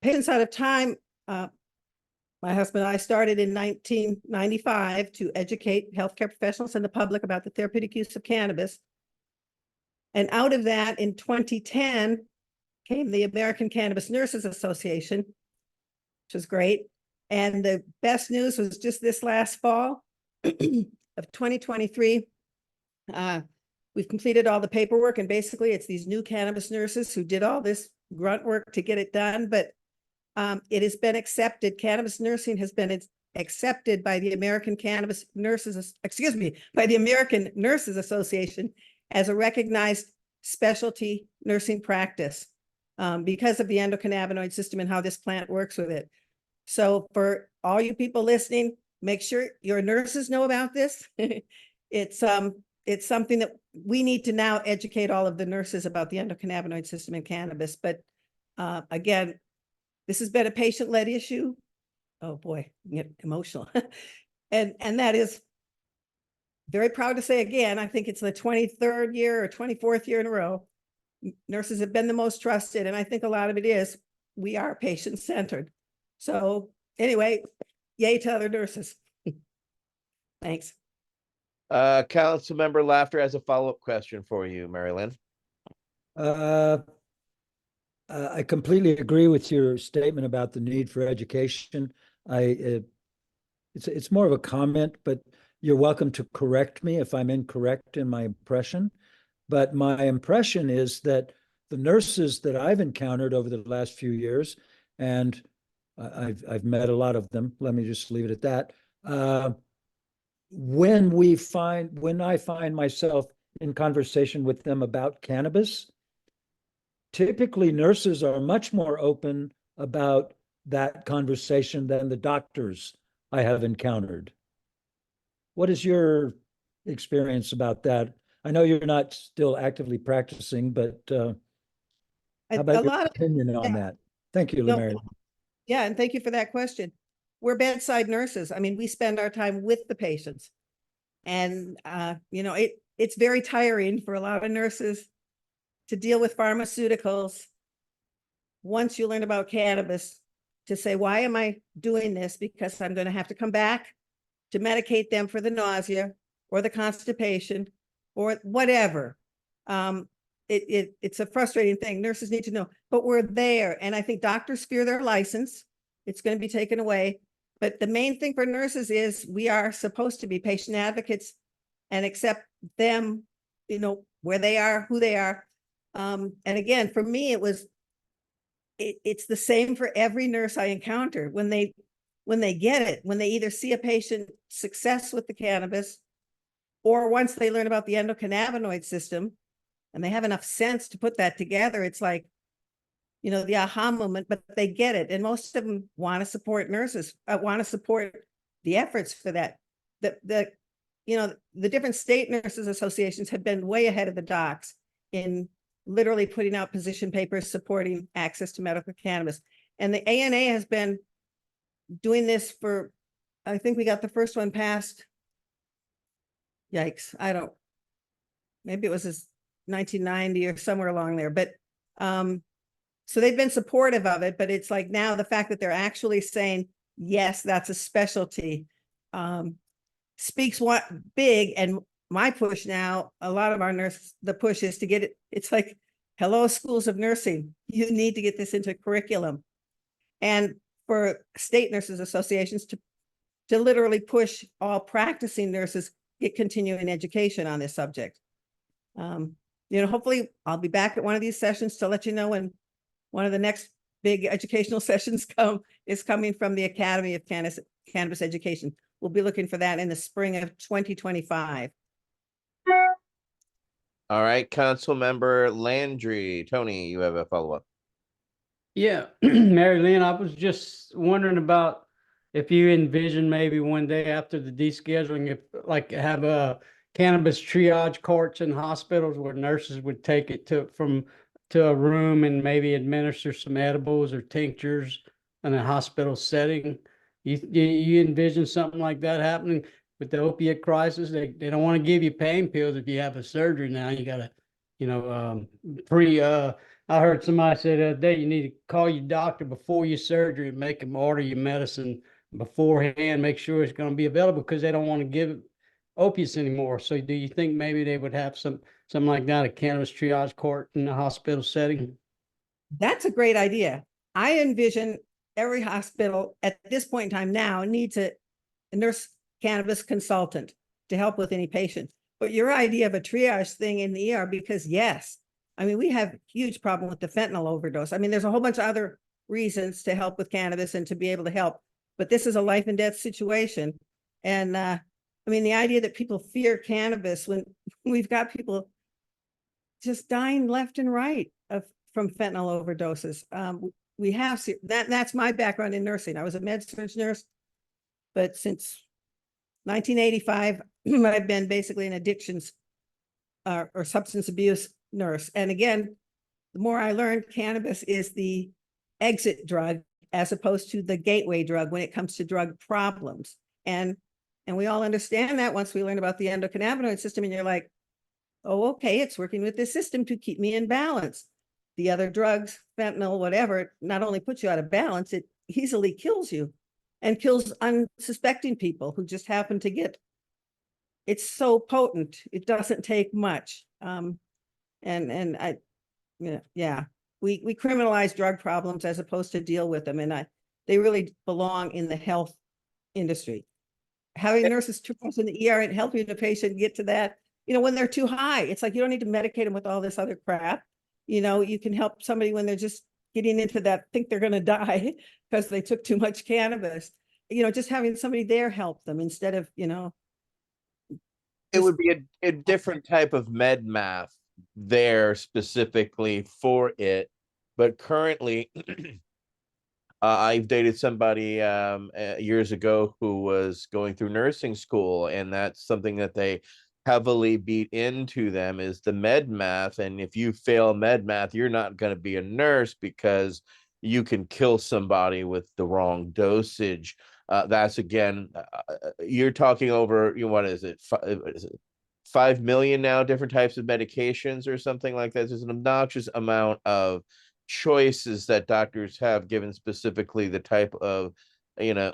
[SPEAKER 8] Patients Out of Time, my husband and I started in 1995 to educate healthcare professionals and the public about the therapeutic use of cannabis. And out of that, in 2010, came the American Cannabis Nurses Association, which was great. And the best news was just this last fall of 2023. We've completed all the paperwork, and basically it's these new cannabis nurses who did all this grunt work to get it done, but it has been accepted. Cannabis nursing has been accepted by the American Cannabis Nurses, by the American Nurses Association as a recognized specialty nursing practice because of the endocannabinoid system and how this plant works with it. So for all you people listening, make sure your nurses know about this. It's something that we need to now educate all of the nurses about the endocannabinoid system in cannabis. But again, this has been a patient-led issue. Oh boy, I get emotional. and that is very proud to say again, I think it's the 23rd year or 24th year in a row. Nurses have been the most trusted. And I think a lot of it is we are patient-centered. So anyway, yay to other nurses. Thanks.
[SPEAKER 1] Councilmember Laughter has a follow-up question for you, Mary Lynn.
[SPEAKER 3] I completely agree with your statement about the need for education. It's more of a comment, but you're welcome to correct me if I'm incorrect in my impression. But my impression is that the nurses that I've encountered over the last few years, and I've met a lot of them, let me just leave it at that. When I find myself in conversation with them about cannabis, typically nurses are much more open about that conversation than the doctors I have encountered. What is your experience about that? I know you're not still actively practicing, but how about your opinion on that? Thank you, Mary.
[SPEAKER 8] Yeah, and thank you for that question. We're bedside nurses. I mean, we spend our time with the patients. And, it's very tiring for a lot of nurses to deal with pharmaceuticals. Once you learn about cannabis, to say, why am I doing this? Because I'm going to have to come back to medicate them for the nausea or the constipation or whatever. It's a frustrating thing. Nurses need to know, but we're there. And I think doctors fear their license. It's going to be taken away. But the main thing for nurses is we are supposed to be patient advocates and accept them, where they are, who they are. And again, for me, it's the same for every nurse I encounter. When they get it, when they either see a patient success with the cannabis, or once they learn about the endocannabinoid system and they have enough sense to put that together, it's like, the aha moment, but they get it. And most of them want to support nurses, want to support the efforts for that. The different state nurses associations have been way ahead of the docs in literally putting out position papers supporting access to medical cannabis. And the ANA has been doing this I think we got the first one passed. Yikes. Maybe it was 1990 or somewhere along there, but, so they've been supportive of it, but it's like now the fact that they're actually saying, yes, that's a specialty, speaks what big. And my push now, a lot of our nurses, the push is to get it. It's like, hello, schools of nursing, you need to get this into curriculum. And for state nurses associations to literally push all practicing nurses get continuing education on this subject. Hopefully I'll be back at one of these sessions to let you know when one of the next big educational sessions is coming from the Academy of Cannabis Education. We'll be looking for that in the spring of 2025.
[SPEAKER 1] All right, Councilmember Landry. Tony, you have a follow-up.
[SPEAKER 2] Yeah, Mary Lynn, I was just wondering about if you envision maybe one day after the descheduling, if have a cannabis triage courts in hospitals where nurses would take it to a room and maybe administer some edibles or tinctures in a hospital setting. You envision something like that happening with the opiate crisis? They don't want to give you pain pills if you have a surgery now. You got to, I heard somebody say the other day, you need to call your doctor before your surgery and make them order your medicine beforehand, make sure it's going to be available because they don't want to give opiates anymore. So do you think maybe they would have something like that, a cannabis triage court in a hospital setting?
[SPEAKER 8] That's a great idea. I envision every hospital at this point in time now needs a nurse cannabis consultant to help with any patient. But your idea of a triage thing in the ER, because yes, I mean, we have a huge problem with the fentanyl overdose. I mean, there's a whole bunch of other reasons to help with cannabis and to be able to help, but this is a life and death situation. And I mean, the idea that people fear cannabis when we've got people just dying left and right from fentanyl overdoses. We have that's my background in nursing. I was a med-surg nurse, but since 1985, I've been basically an addictions or substance abuse nurse. And again, the more I learned, cannabis is the exit drug as opposed to the gateway drug when it comes to drug problems. And we all understand that once we learn about the endocannabinoid system, and you're like, oh, okay, it's working with this system to keep me in balance. The other drugs, fentanyl, whatever, not only puts you out of balance, it easily kills you. and kills unsuspecting people who just happen to get, it's so potent. It doesn't take much. And I, yeah, we criminalize drug problems as opposed to deal with them. And they really belong in the health industry. Having nurses too much in the ER and helping the patient get to that, when they're too high, it's like, you don't need to medicate them with all this other crap. You can help somebody when they're just getting into that, think they're going to die because they took too much cannabis. Just having somebody there help them instead of,
[SPEAKER 1] It would be a different type of med math there specifically for it. But currently, I've dated somebody years ago who was going through nursing school, and that's something that they heavily beat into them is the med math. And if you fail med math, you're not going to be a nurse because you can kill somebody with the wrong dosage. That's again, you're talking over, what is it? 5 million now different types of medications or something like that. There's an obnoxious amount of choices that doctors have given specifically the type of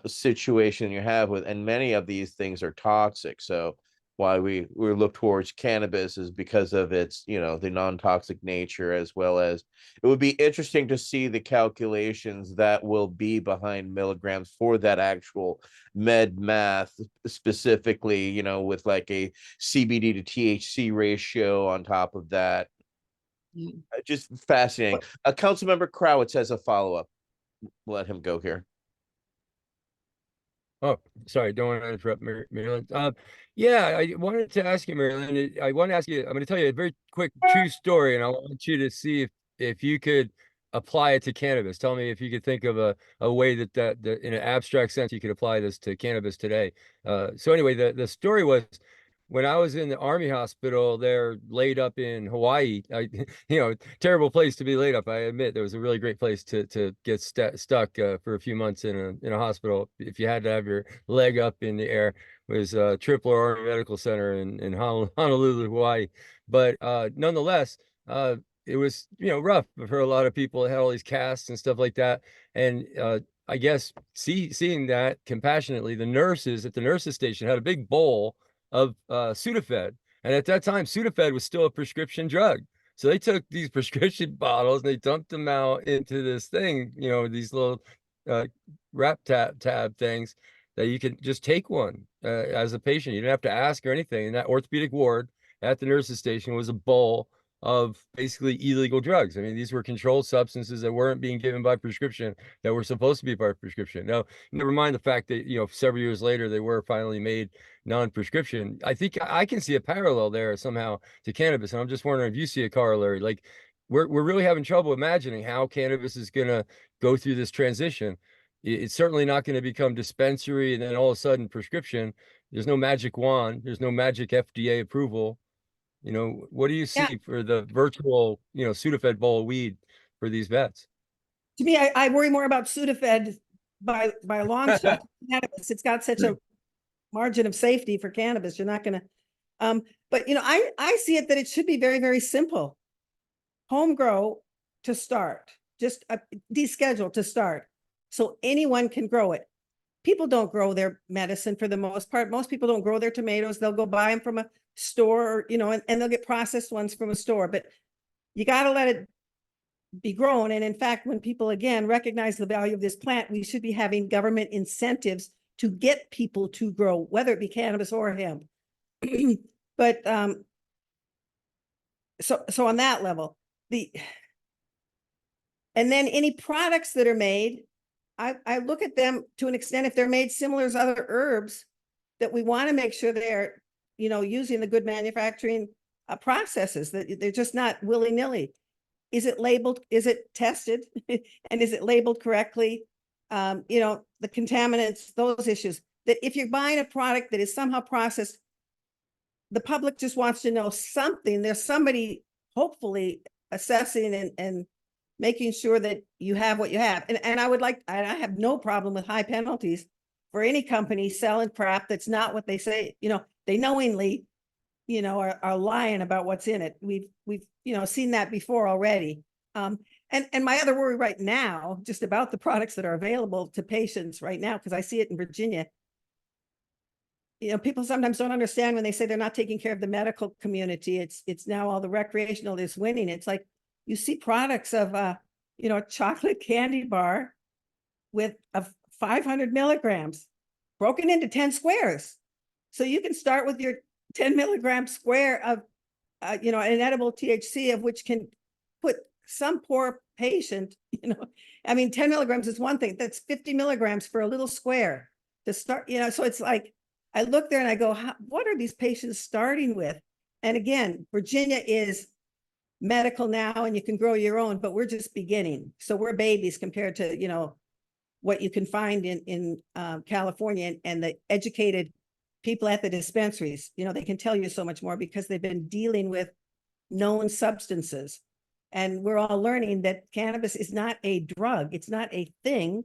[SPEAKER 1] situation you have with, and many of these things are toxic. So why we look towards cannabis is because of its the non-toxic nature, as well as it would be interesting to see the calculations that will be behind milligrams for that actual med math, specifically with like a CBD to THC ratio on top of that. Just fascinating. Councilmember Crowitz has a follow-up. Let him go here.
[SPEAKER 7] Oh, sorry, don't want to interrupt, Marilyn. Yeah, I wanted to ask you, Marilyn. I want to ask you. I'm going to tell you a very quick true story, and I want you to see if you could apply it to cannabis. Tell me if you could think of a way that in an abstract sense you could apply this to cannabis today. So anyway, the story was when I was in the Army hospital, they're laid up in Hawaii. Terrible place to be laid up. I admit there was a really great place to get stuck for a few months in a hospital. If you had to have your leg up in the air, it was Tripler Army Medical Center in Honolulu, Hawaii. But nonetheless, it was rough for a lot of people. It had all these casts and stuff like that, and I guess seeing that compassionately, the nurses at the nurses station had a big bowl of Sudafed. And at that time, Sudafed was still a prescription drug. So they took these prescription bottles and they dumped them out into this thing, these little wrap tab things that you can just take one as a patient. You didn't have to ask or anything. And that orthopedic ward at the nurses station was a bowl of basically illegal drugs. I mean, these were controlled substances that weren't being given by prescription, that were supposed to be by prescription. Now, never mind the fact that, several years later, they were finally made non-prescription. I think I can see a parallel there somehow to cannabis. And I'm just wondering if you see a corollary. Like we're really having trouble imagining how cannabis is going to go through this transition. It's certainly not going to become dispensary and then all of a sudden prescription. There's no magic wand. There's no magic FDA approval. What do you see for the virtual, Sudafed bowl of weed for these vets?
[SPEAKER 8] To me, I worry more about Sudafed by a long shot. Cannabis, it's got such a margin of safety for cannabis. You're not going to, but I see it that it should be very, very simple. Home grow to start, just deschedule to start. So anyone can grow it. People don't grow their medicine for the most part. Most people don't grow their tomatoes. They'll go buy them from a store, and they'll get processed ones from a store, but you got to let it be grown. And in fact, when people again recognize the value of this plant, we should be having government incentives to get people to grow, whether it be cannabis or hemp. But so on that level, and then any products that are made, I look at them to an extent, if they're made similar as other herbs, that we want to make sure they're, using the good manufacturing processes, that they're just not willy-nilly. Is it labeled? Is it tested? And is it labeled correctly? The contaminants, those issues, that if you're buying a product that is somehow processed, the public just wants to know something. There's somebody hopefully assessing and making sure that you have what you have. And I have no problem with high penalties for any company selling crap that's not what they say. They knowingly, are lying about what's in it. We've seen that before already. And my other worry right now, just about the products that are available to patients right now, because I see it in Virginia. People sometimes don't understand when they say they're not taking care of the medical community. It's now all the recreational is winning. It's like you see products of a chocolate candy bar with 500 milligrams broken into 10 squares. So you can start with your 10 milligram square of an edible THC, of which can put some poor patient, 10 milligrams is one thing. That's 50 milligrams for a little square to start, so it's like, I look there and I go, what are these patients starting with? And again, Virginia is medical now and you can grow your own, but we're just beginning. So we're babies compared to, what you can find in California, and the educated people at the dispensaries, they can tell you so much more because they've been dealing with known substances. And we're all learning that cannabis is not a drug. It's not a thing.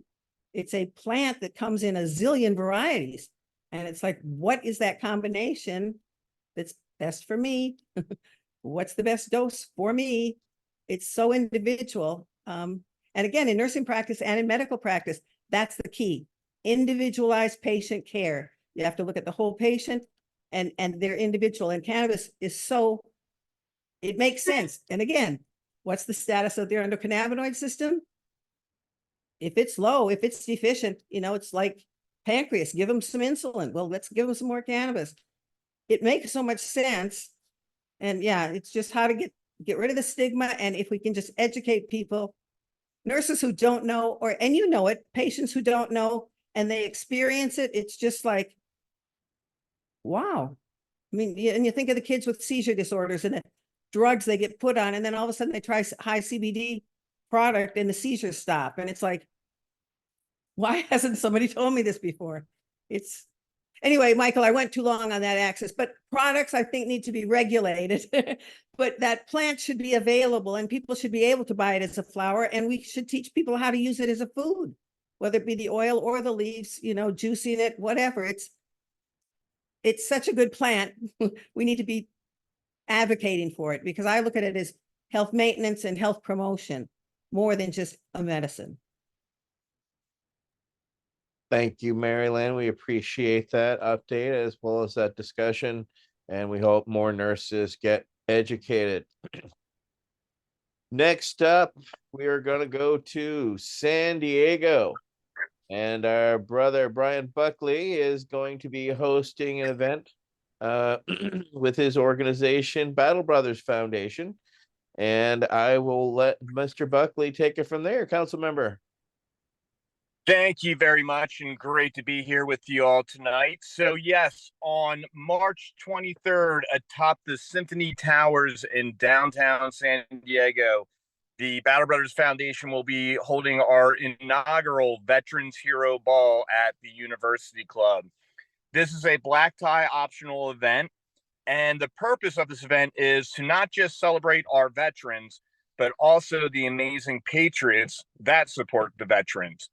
[SPEAKER 8] It's a plant that comes in a zillion varieties. And it's like, what is that combination that's best for me? What's the best dose for me? It's so individual. And again, in nursing practice and in medical practice, that's the key. Individualized patient care. You have to look at the whole patient and their individual. And cannabis is it makes sense. And again, what's the status of their endocannabinoid system? If it's low, if it's deficient, it's like pancreas, give them some insulin. Well, let's give them some more cannabis. It makes so much sense. And yeah, it's just how to get rid of the stigma. And if we can just educate people, nurses who don't know, and patients who don't know, and they experience it, it's just like, wow. And you think of the kids with seizure disorders and the drugs they get put on, and then all of a sudden they try high CBD product and the seizures stop. And it's like, why hasn't somebody told me this before? Anyway, Michael, I went too long on that axis, but products I think need to be regulated, but that plant should be available and people should be able to buy it as a flower. And we should teach people how to use it as a food, whether it be the oil or the leaves, juicing it, whatever. It's such a good plant. We need to be advocating for it, because I look at it as health maintenance and health promotion more than just a medicine.
[SPEAKER 1] Thank you, Marilyn. We appreciate that update as well as that discussion, and we hope more nurses get educated. Next up, we are going to go to San Diego, and our brother Brian Buckley is going to be hosting an event with his organization, Battle Brothers Foundation, and I will let Mr. Buckley take it from there, council member.
[SPEAKER 4] Thank you very much, and great to be here with you all tonight. So yes, on March 23rd, atop the Symphony Towers in downtown San Diego, the Battle Brothers Foundation will be holding our inaugural Veterans Hero Ball at the University Club. This is a black tie optional event, and the purpose of this event is to not just celebrate our veterans, but also the amazing patriots that support the veterans.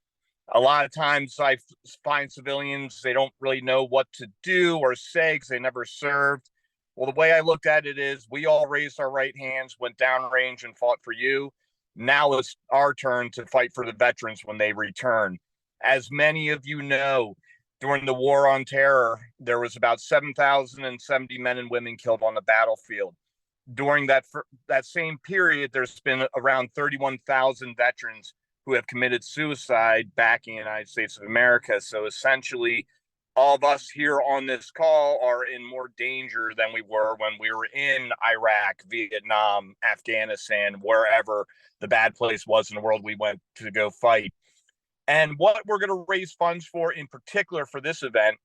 [SPEAKER 4] A lot of times I find civilians, they don't really know what to do or say because they never served. Well, the way I looked at it is we all raised our right hands, went downrange and fought for you. Now it's our turn to fight for the veterans when they return. As many of you know, during the War on Terror, there was about 7,070 men and women killed on the battlefield. During that same period, there's been around 31,000 veterans who have committed suicide back in the United States of America. So essentially, all of us here on this call are in more danger than we were when we were in Iraq, Vietnam, Afghanistan, wherever the bad place was in the world we went to go fight. And what we're going to raise funds for in particular for this event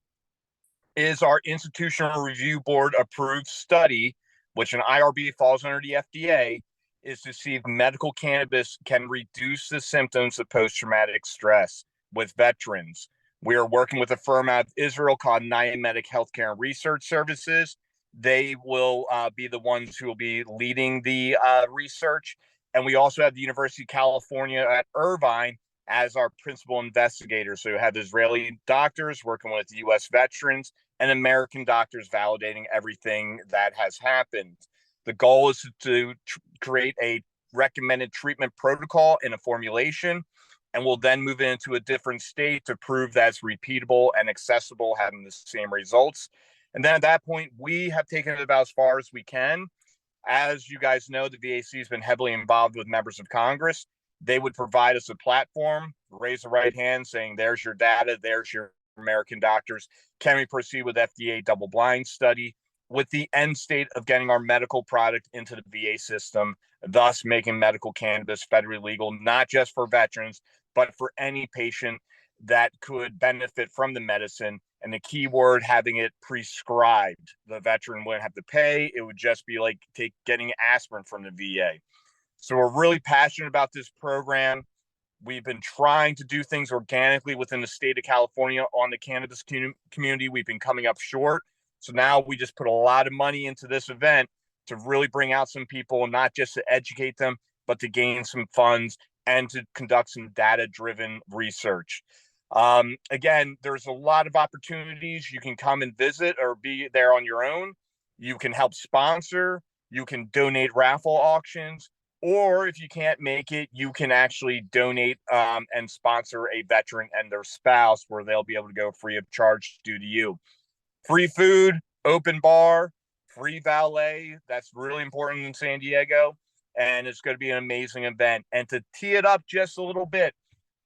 [SPEAKER 4] is our Institutional Review Board approved study, which an IRB falls under the FDA, is to see if medical cannabis can reduce the symptoms of post-traumatic stress with veterans. We are working with a firm out of Israel called Niametic Healthcare and Research Services. They will be the ones who will be leading the research. And we also have the University of California at Irvine as our principal investigators. So you have Israeli doctors working with U.S. veterans and American doctors validating everything that has happened. The goal is to create a recommended treatment protocol in a formulation, and we'll then move it into a different state to prove that it's repeatable and accessible, having the same results. And then at that point, we have taken it about as far as we can. As you guys know, the V.A.C. has been heavily involved with members of Congress. They would provide us a platform, raise the right hand saying, there's your data, there's your American doctors. Can we proceed with FDA double-blind study with the end state of getting our medical product into the VA system, thus making medical cannabis federally legal, not just for veterans, but for any patient that could benefit from the medicine. And the key word, having it prescribed. The veteran wouldn't have to pay. It would just be like getting aspirin from the VA. So we're really passionate about this program. We've been trying to do things organically within the state of California on the cannabis community. We've been coming up short. So now we just put a lot of money into this event to really bring out some people, not just to educate them, but to gain some funds and to conduct some data-driven research. Again, there's a lot of opportunities. You can come and visit or be there on your own. You can help sponsor. You can donate raffle auctions. Or if you can't make it, you can actually donate and sponsor a veteran and their spouse, where they'll be able to go free of charge due to you. Free food, open bar, free valet. That's really important in San Diego. And it's going to be an amazing event. And to tee it up just a little bit,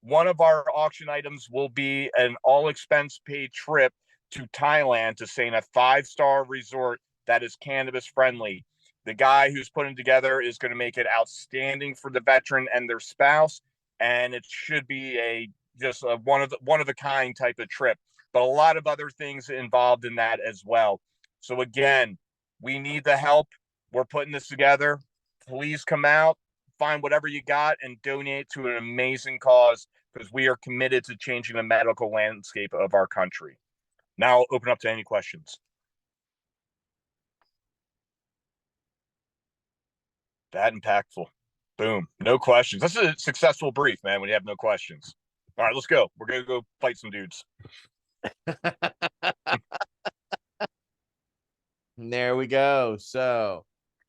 [SPEAKER 4] one of our auction items will be an all expense paid trip to Thailand to stay in a 5-star resort that is cannabis friendly. The guy who's putting together is going to make it outstanding for the veteran and their spouse. And it should be just a one of a kind type of trip, but a lot of other things involved in that as well. So again, we need the help. We're putting this together. Please come out, find whatever you got, and donate to an amazing cause, because we are committed to changing the medical landscape of our country. Now I'll open up to any questions. That impactful. Boom. No questions. That's a successful brief, man, when you have no questions. All right, let's go. We're going to go fight some dudes.
[SPEAKER 1] There we go. So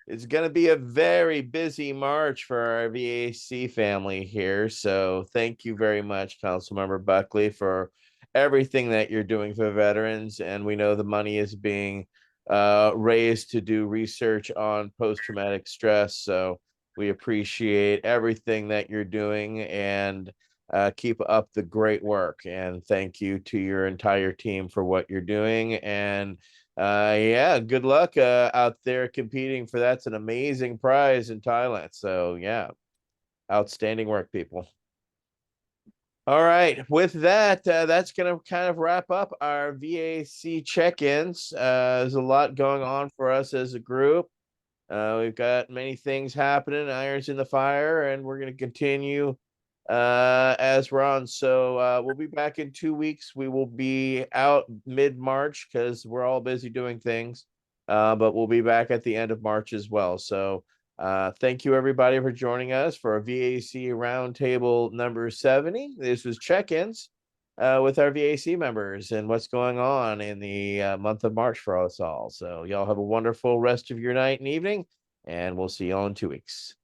[SPEAKER 1] it's going to be a very busy March for our V.A.C. family here. So thank you very much, Councilmember Buckley, for everything that you're doing for veterans. And we know the money is being raised to do research on post-traumatic stress. So we appreciate everything that you're doing, and keep up the great work. And thank you to your entire team for what you're doing. And yeah, good luck out there competing for that's an amazing prize in Thailand. So yeah, outstanding work, people. All right, with that, that's going to kind of wrap up our V.A.C. check-ins. There's a lot going on for us as a group. We've got many things happening, irons in the fire, and we're going to continue as we're on. So we'll be back in 2 weeks. We will be out mid-March because we're all busy doing things, but we'll be back at the end of March as well. So thank you, everybody, for joining us for a V.A.C. Roundtable number 70. This was check-ins with our V.A.C. members and what's going on in the month of March for us all. So y'all have a wonderful rest of your night and evening, and we'll see y'all in 2 weeks.